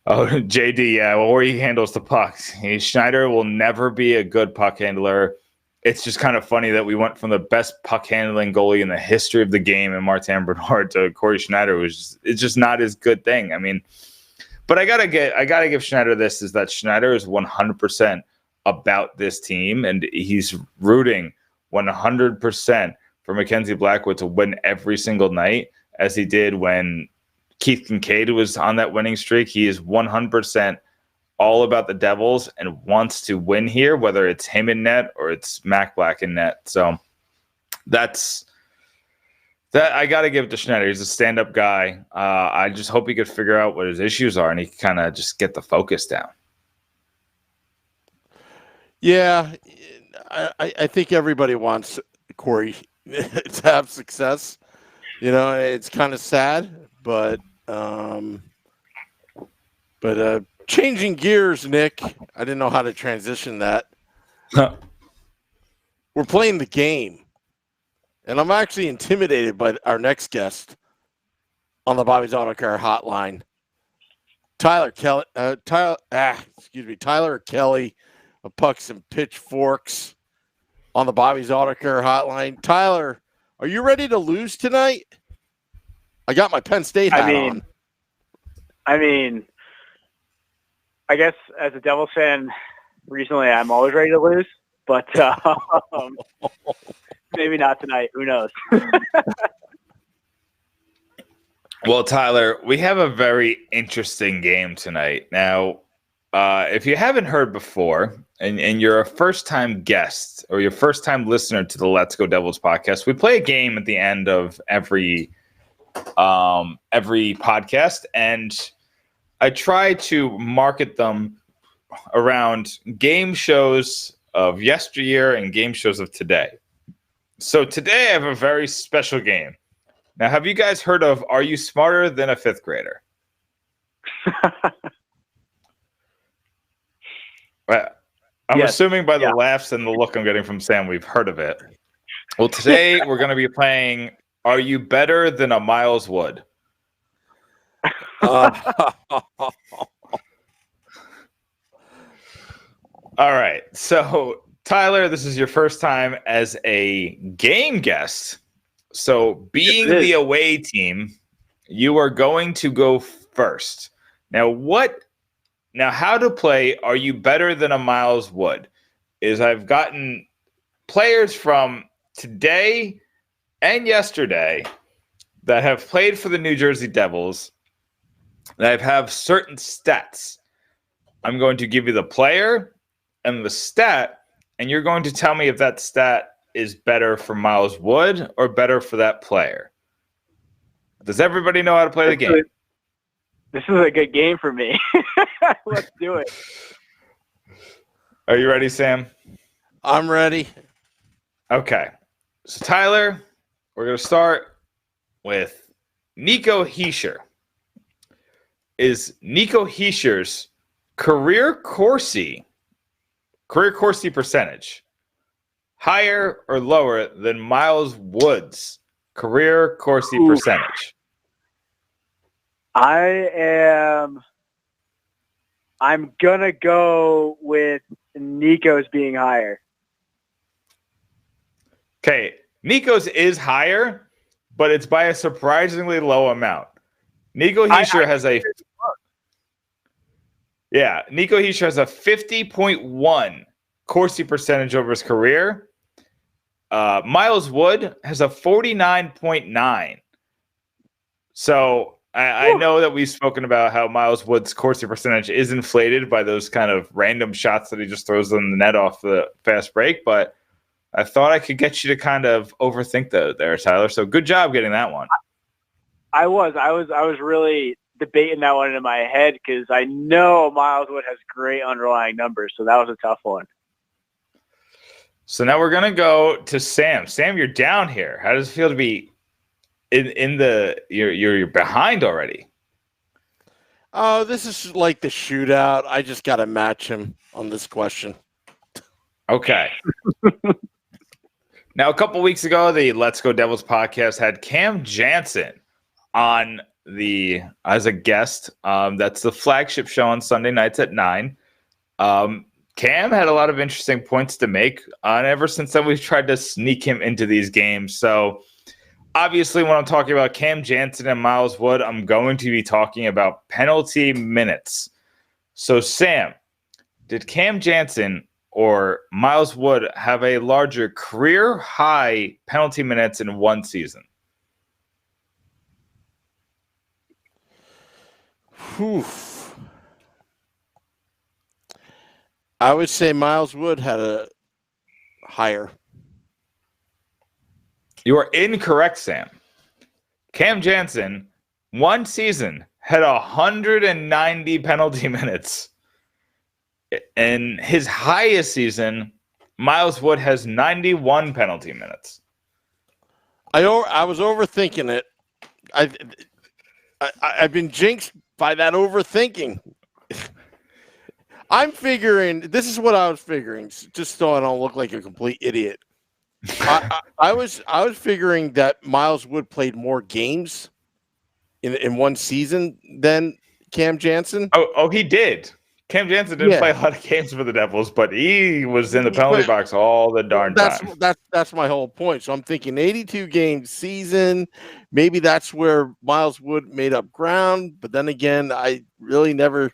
Oh, JD, yeah, or he handles the pucks. Schneider will never be a good puck handler. It's just kind of funny that we went from the best puck handling goalie in the history of the game in Martin Bernard to Corey Schneider. It's just not his good thing. I mean, but I gotta give Schneider this, is that Schneider is 100% about this team, and he's rooting 100% for Mackenzie Blackwood to win every single night, as he did when Keith Kincaid was on that winning streak. He is 100% all about the Devils and wants to win here, whether it's him in net or it's Mac Black in net. So that's that. I got to give it to Schneider. He's a stand-up guy. I just hope he could figure out what his issues are and he can kind of just get the focus down. Yeah, I think everybody wants Corey to have success. It's kind of sad, but changing gears, Nick. I didn't know how to transition that. We're playing the game, and I'm actually intimidated by our next guest on the Bobby's Auto Care Hotline, Tyler Kelly of Pucks and Pitchforks on the Bobby's Auto Care Hotline. Tyler, are you ready to lose tonight? I got my Penn State hat on. I guess as a Devils fan, recently I'm always ready to lose, but maybe not tonight. Who knows? Well, Tyler, we have a very interesting game tonight. Now, if you haven't heard before, and you're a first-time guest or your first-time listener to the Let's Go Devils podcast, we play a game at the end of every podcast, and I try to market them around game shows of yesteryear and game shows of today. So today I have a very special game. Now, have you guys heard of Are You Smarter Than a Fifth Grader? I'm assuming by the laughs and the look I'm getting from Sam, we've heard of it. Well, today we're going to be playing Are You Better Than a Miles Wood? All right. So, Tyler, this is your first time as a game guest. So, being the away team, you are going to go first. Now, how to play Are You Better Than a Miles Wood is I've gotten players from today and yesterday that have played for the New Jersey Devils that have certain stats. I'm going to give you the player and the stat, and you're going to tell me if that stat is better for Miles Wood or better for that player. Does everybody know how to play the game? This is a good game for me. Let's do it. Are you ready, Sam? I'm ready. Okay. So, Tyler, we're going to start with Nico Hischier. Is Nico Hischier's career Corsi percentage higher or lower than Miles Wood's career Corsi percentage? I'm gonna go with Nico's being higher. Okay, Nico's is higher, but it's by a surprisingly low amount. Nico Hischier has a 50.1 Corsi percentage over his career. Miles Wood has a 49.9. So I know that we've spoken about how Miles Wood's Corsi percentage is inflated by those kind of random shots that he just throws on the net off the fast break, but I thought I could get you to kind of overthink there, Tyler. So good job getting that one. I was really debating that one in my head because I know Miles Wood has great underlying numbers, so that was a tough one. So now we're gonna go to Sam. Sam, you're down here. How does it feel to be you're behind already? Oh, this is like the shootout. I just got to match him on this question. Okay. Now, a couple weeks ago, the Let's Go Devils podcast had Cam Jansen on as a guest. That's the flagship show on Sunday nights at 9. Cam had a lot of interesting points to make, and ever since then, we've tried to sneak him into these games. So, obviously, when I'm talking about Cam Jansen and Miles Wood, I'm going to be talking about penalty minutes. So, Sam, did Cam Jansen or Miles Wood have a larger career high penalty minutes in one season? Whew. I would say Miles Wood had a higher. You are incorrect, Sam. Cam Jansen, one season, had 190 penalty minutes. In his highest season, Miles Wood has 91 penalty minutes. I was overthinking it. I've been jinxed by that overthinking. I'm figuring this is what I was figuring, just so I don't look like a complete idiot. I was figuring that Miles Wood played more games in one season than Cam Jansen. Oh, he did. Cam Jansen didn't play a lot of games for the Devils, but he was in the penalty box all the darn time. That's my whole point. So I'm thinking 82 game season. Maybe that's where Miles Wood made up ground. But then again, I really never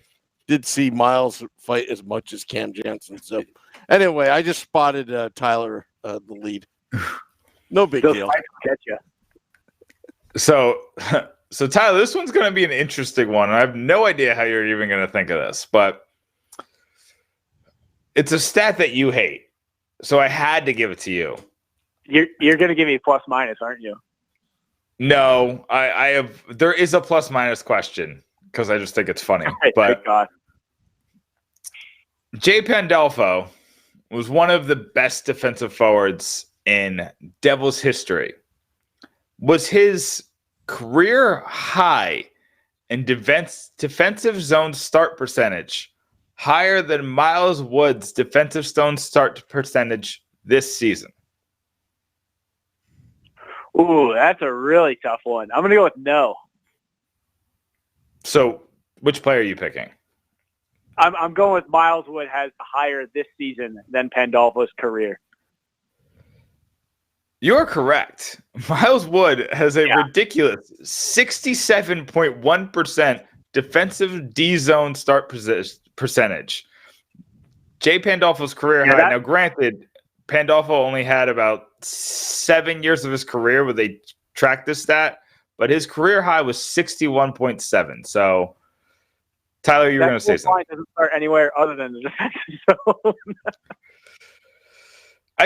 did see Miles fight as much as Cam Jansen. So anyway, I just spotted Tyler the lead. No big deal. Catch you. So Tyler, this one's going to be an interesting one. I have no idea how you're even going to think of this, but it's a stat that you hate. So I had to give it to you. You're going to give me plus minus, aren't you? No, I have. There is a plus minus question because I just think it's funny. But God. Jay Pandolfo was one of the best defensive forwards in Devils history. Was his career high in defensive zone start percentage higher than Miles Wood's defensive zone start percentage this season? Ooh, that's a really tough one. I'm going to go with no. So, which player are you picking? I'm going with Miles Wood has higher this season than Pandolfo's career. You're correct. Miles Wood has a ridiculous 67.1% defensive D zone start percentage. Jay Pandolfo's career high. Now, granted, Pandolfo only had about 7 years of his career where they tracked this stat, but his career high was 61.7. So, Tyler, you were going to say something. Doesn't start anywhere other than the defensive zone.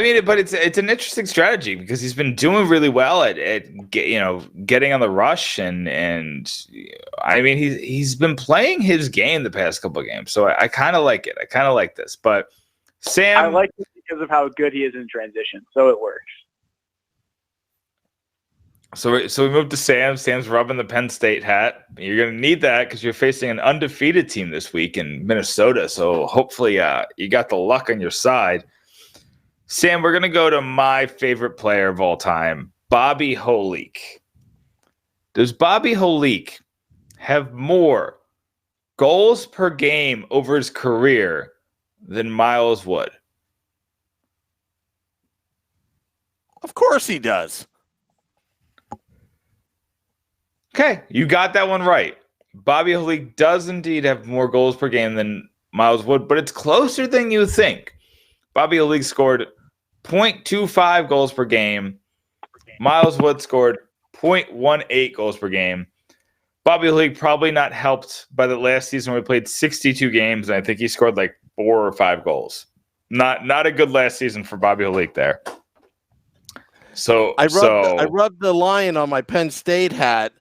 I mean, but it's an interesting strategy because he's been doing really well at getting on the rush and I mean he's been playing his game the past couple of games, so I kind of like it. I kind of like this, but Sam, I like it because of how good he is in transition, so it works. So we moved to Sam. Sam's rubbing the Penn State hat. You're going to need that because you're facing an undefeated team this week in Minnesota. So hopefully you got the luck on your side. Sam, we're going to go to my favorite player of all time, Bobby Holik. Does Bobby Holik have more goals per game over his career than Miles Wood? Of course he does. Okay, you got that one right. Bobby Holik does indeed have more goals per game than Miles Wood, but it's closer than you think. Bobby Holik scored 0.25 goals per game. Miles Wood scored 0.18 goals per game. Bobby Holik probably not helped by the last season where he played 62 games, and I think he scored like 4 or 5 goals. Not a good last season for Bobby Holik there. So I rubbed the lion on my Penn State hat.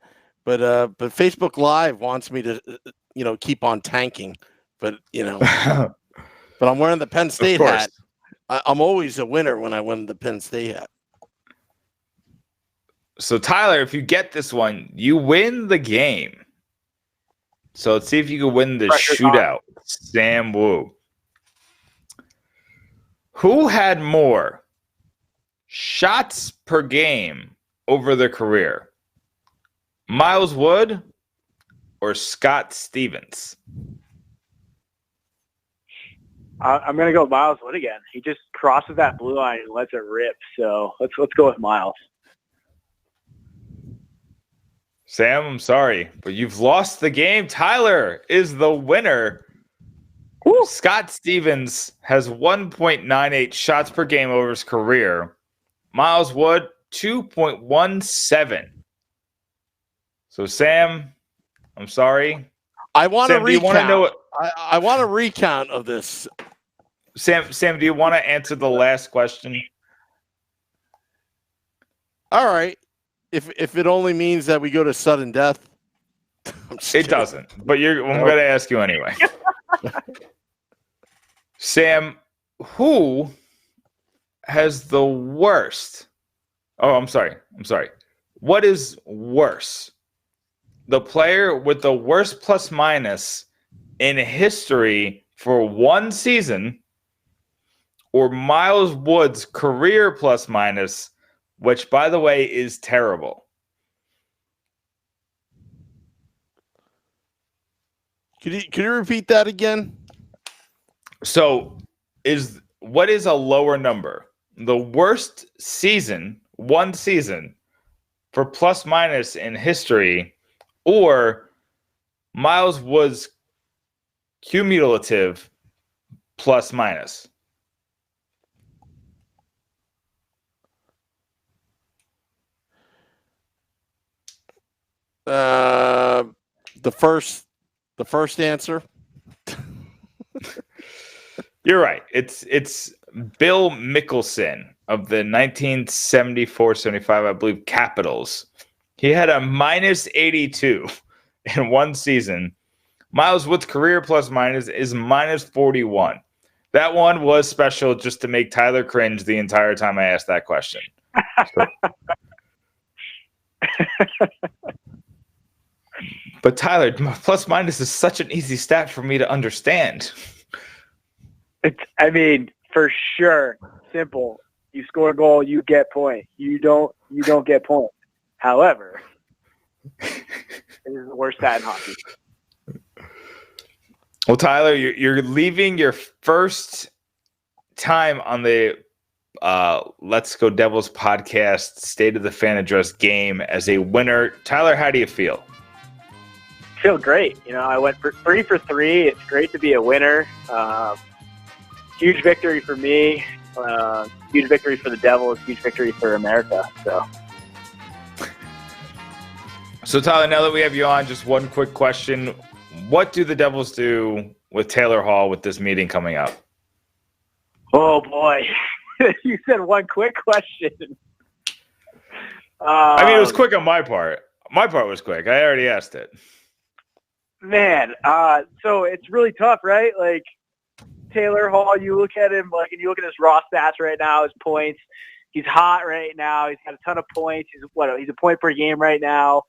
But Facebook Live wants me to, keep on tanking. But, but I'm wearing the Penn State hat. I'm always a winner when I win the Penn State hat. So, Tyler, if you get this one, you win the game. So let's see if you can win the shootout. Sam Wu. Who had more shots per game over their career? Miles Wood or Scott Stevens? I'm going to go Miles Wood again. He just crosses that blue line and lets it rip. So let's go with Miles. Sam, I'm sorry, but you've lost the game. Tyler is the winner. Woo. Scott Stevens has 1.98 shots per game over his career. Miles Wood, 2.17. So, Sam, I'm sorry. I want to recount. Do you know I want a recount of this. Sam, do you want to answer the last question? All right. If it only means that we go to sudden death. It doesn't. But I'm going to ask you anyway. Sam, who has the worst? Oh, I'm sorry. What is worse? The player with the worst plus minus in history for one season, or Miles Wood's career plus minus, which, by the way, is terrible? Could you repeat that again? So, what is a lower number? The worst season, one season, for plus minus in history, or Miles Wood's cumulative plus minus? The first answer. You're right. It's Bill Mickelson of the 1974-75, I believe, Capitals. He had a minus 82 in one season. Miles Wood's career plus minus is minus 41. That one was special just to make Tyler cringe the entire time I asked that question. But Tyler, plus minus is such an easy stat for me to understand. For sure, simple. You score a goal, you get point. You don't get point. However, it is the worst stat in hockey. Well, Tyler, you're leaving your first time on the Let's Go Devils podcast State of the Fan Address game as a winner. Tyler, how do you feel? I feel great. I went for 3 for 3. It's great to be a winner. Huge victory for me. Huge victory for the Devils. Huge victory for America. So, Tyler, now that we have you on, just one quick question. What do the Devils do with Taylor Hall with this meeting coming up? Oh, boy. You said one quick question. I mean, it was quick on my part. My part was quick. I already asked it. Man, so it's really tough, right? Like Taylor Hall, you look at him, like, and you look at his raw stats right now, his points. He's hot right now. He's got a ton of points. He's a point per game right now.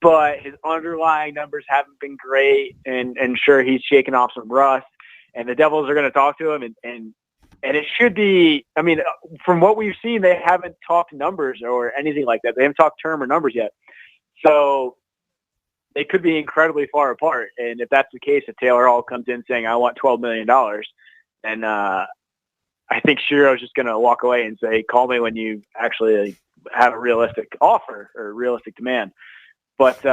But his underlying numbers haven't been great, and sure, he's shaking off some rust. And the Devils are going to talk to him, and it should be. I mean, from what we've seen, they haven't talked numbers or anything like that. They haven't talked term or numbers yet, so they could be incredibly far apart. And if that's the case, if Taylor Hall comes in saying, "I want $12 million," then I think Shiro's just going to walk away and say, "Call me when you actually have a realistic offer or realistic demand." But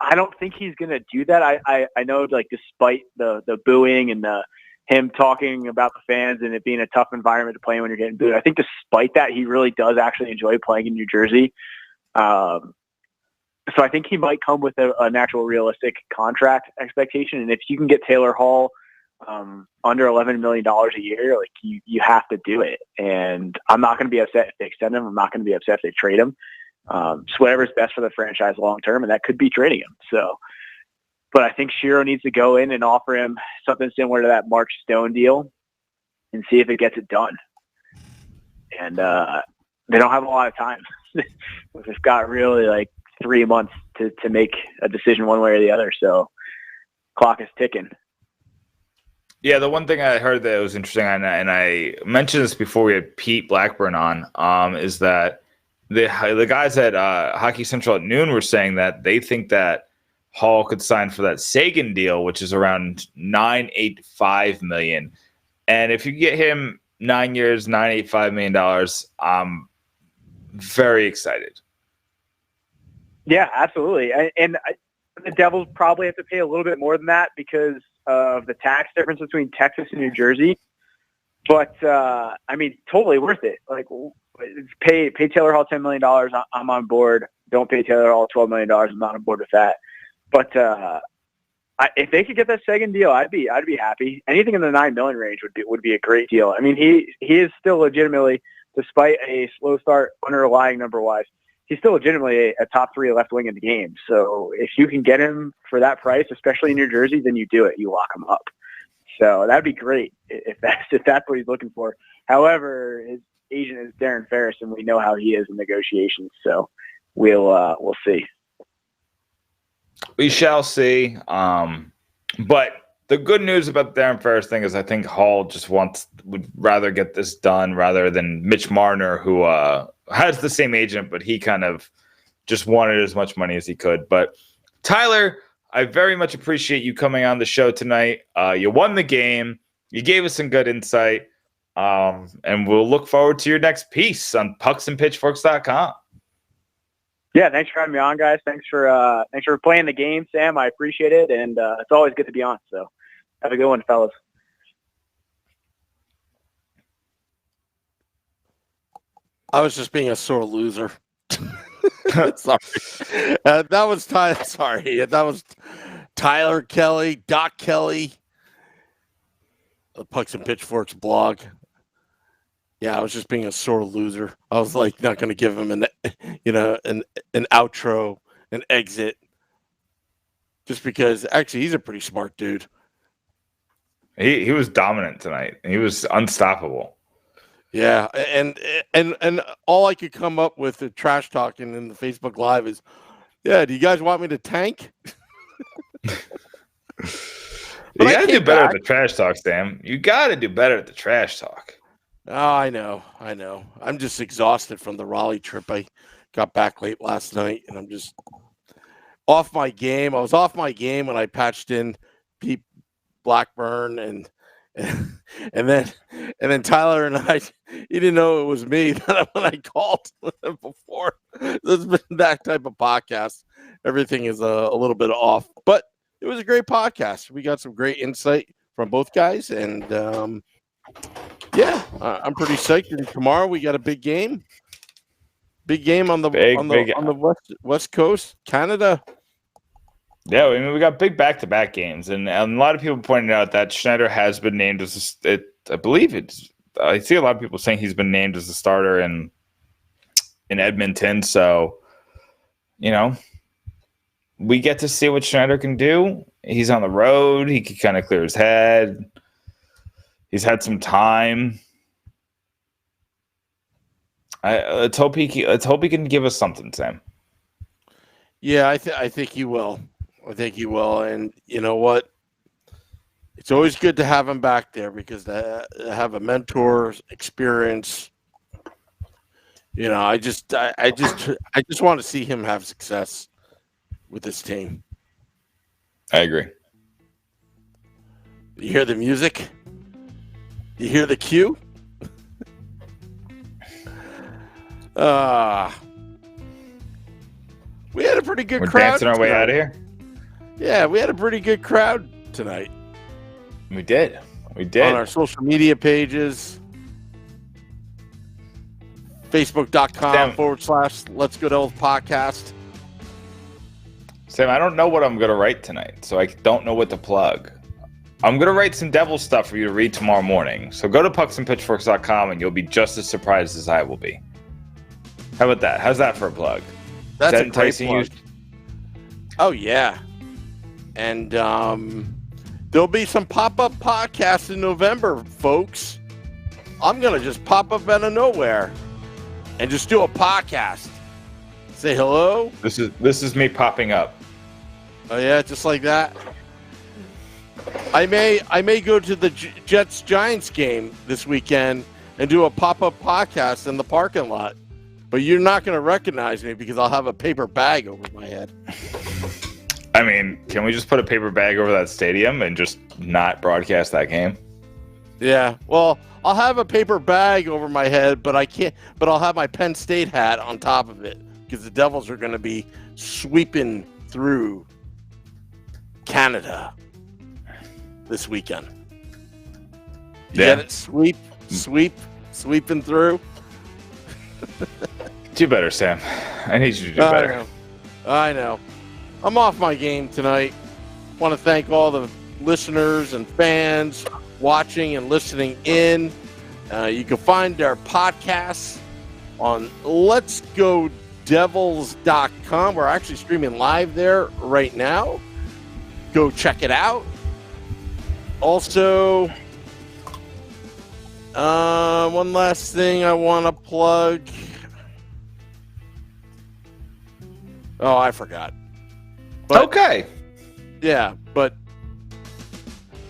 I don't think he's going to do that. I know, like, despite the booing and him talking about the fans and it being a tough environment to play in when you're getting booed, I think despite that, he really does actually enjoy playing in New Jersey. So I think he might come with an actual realistic contract expectation. And if you can get Taylor Hall under $11 million a year, like, you have to do it. And I'm not going to be upset if they extend him. I'm not going to be upset if they trade him. So whatever's best for the franchise long term, and that could be trading him. So, but I think Shiro needs to go in and offer him something similar to that Mark Stone deal and see if it gets it done. And they don't have a lot of time. They've got really like 3 months to make a decision one way or the other. So clock is ticking. Yeah, the one thing I heard that was interesting, and I mentioned this before we had Pete Blackburn on, is that the guys at Hockey Central at noon were saying that they think that Hall could sign for that Sagan deal, which is around $985 million. And if you get him 9 years, $985 million, I'm very excited. Yeah, absolutely. And the Devils probably have to pay a little bit more than that because of the tax difference between Texas and New Jersey. But, I mean, totally worth it. Like, pay Taylor Hall $10 million. I'm on board. Don't pay Taylor Hall $12 million. I'm not on board with that. But if they could get that second deal, I'd be happy. Anything in the $9 million range would be a great deal. I mean, he is still legitimately, despite a slow start underlying number wise, he's still legitimately a top 3 left wing in the game. So if you can get him for that price, especially in New Jersey, then you do it. You lock him up. So that'd be great if that's what he's looking for. However, his agent is Darren Ferris, and we know how he is in negotiations. So we'll see. We shall see. But the good news about the Darren Ferris thing is I think Hall just would rather get this done rather than Mitch Marner, who has the same agent, but he kind of just wanted as much money as he could. But Tyler, I very much appreciate you coming on the show tonight. You won the game. You gave us some good insight. And we'll look forward to your next piece on pucksandpitchforks.com. Yeah, thanks for having me on, guys. Thanks for playing the game, Sam. I appreciate it, and it's always good to be on. So have a good one, fellas. I was just being a sore loser. Sorry. That was Tyler. Sorry. That was Tyler Kelly, Doc Kelly, the Pucks and Pitchforks blog. Yeah, I was just being a sore loser. I was like not going to give him an outro, an exit, just because actually he's a pretty smart dude. He was dominant tonight. He was unstoppable. Yeah, and all I could come up with the trash talking in the Facebook Live is, yeah, do you guys want me to tank? You got to do better at the trash talk, Sam. You got to do better at the trash talk. Oh, I know. I'm just exhausted from the Raleigh trip. I got back late last night, and I'm just off my game. I was off my game when I patched in Pete Blackburn, and then Tyler and I, he didn't know it was me when I called before. There's been that type of podcast. Everything is a little bit off, but it was a great podcast. We got some great insight from both guys, and I'm pretty psyched. And tomorrow we got a big game. Big game on the west coast, Canada. Yeah, I mean, we got big back-to-back games, and a lot of people pointed out that Schneider has been named as believe it's. I see a lot of people saying he's been named as the starter in Edmonton. So, we get to see what Schneider can do. He's on the road. He can kind of clear his head. He's had some time. Let's hope he can give us something, Sam. Yeah, I think he will. I think he will. And you know what? It's always good to have him back there because to have a mentor, experience. I just want to see him have success with this team. I agree. You hear the music? You hear the cue? We had a pretty good crowd. We're dancing our way out of here. Yeah, we had a pretty good crowd tonight. We did. On our social media pages. Facebook.com/Let's Go Devils podcast. Sam, I don't know what I'm going to write tonight, so I don't know what to plug. I'm going to write some devil stuff for you to read tomorrow morning. So go to pucksandpitchforks.com and you'll be just as surprised as I will be. How about that? How's that for a plug? That's that a great enticing plug. you? Oh, yeah. And there'll be some pop-up podcasts in November, folks. I'm going to just pop up out of nowhere and just do a podcast. Say hello. This is me popping up. Oh, yeah, just like that. I may go to the Jets-Giants game this weekend and do a pop-up podcast in the parking lot. But you're not going to recognize me because I'll have a paper bag over my head. I mean, can we just put a paper bag over that stadium and just not broadcast that game? Yeah, well, I'll have a paper bag over my head, but I'll have my Penn State hat on top of it because the Devils are going to be sweeping through Canada this weekend. You get it? Sweeping through. Do better, Sam. I need you to do better. I know. I'm off my game tonight. Want to thank all the listeners and fans watching and listening in. You can find our podcasts on letsgodevils.com. We're actually streaming live there right now. Go check it out. Also, one last thing I want to plug. Oh, I forgot. But, okay. Yeah, but...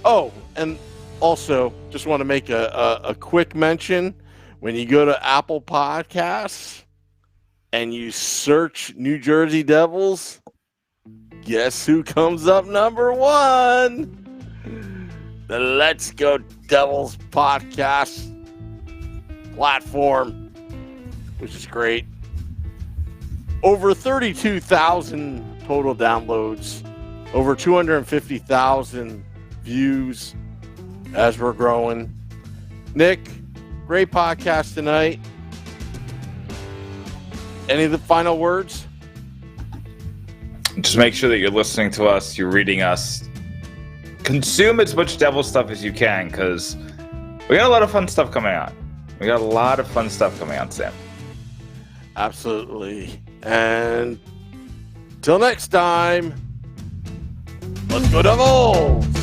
Oh, and also, just want to make a quick mention. When you go to Apple Podcasts and you search New Jersey Devils, guess who comes up number one? The Let's Go Devils podcast platform, which is great. Over 32,000 total downloads, over 250,000 views as we're growing. Nick, great podcast tonight. Any of the final words? Just make sure that you're listening to us, you're reading us. Consume as much Devil stuff as you can, because we got a lot of fun stuff coming out. Sam. Absolutely. And till next time, let's go Devils!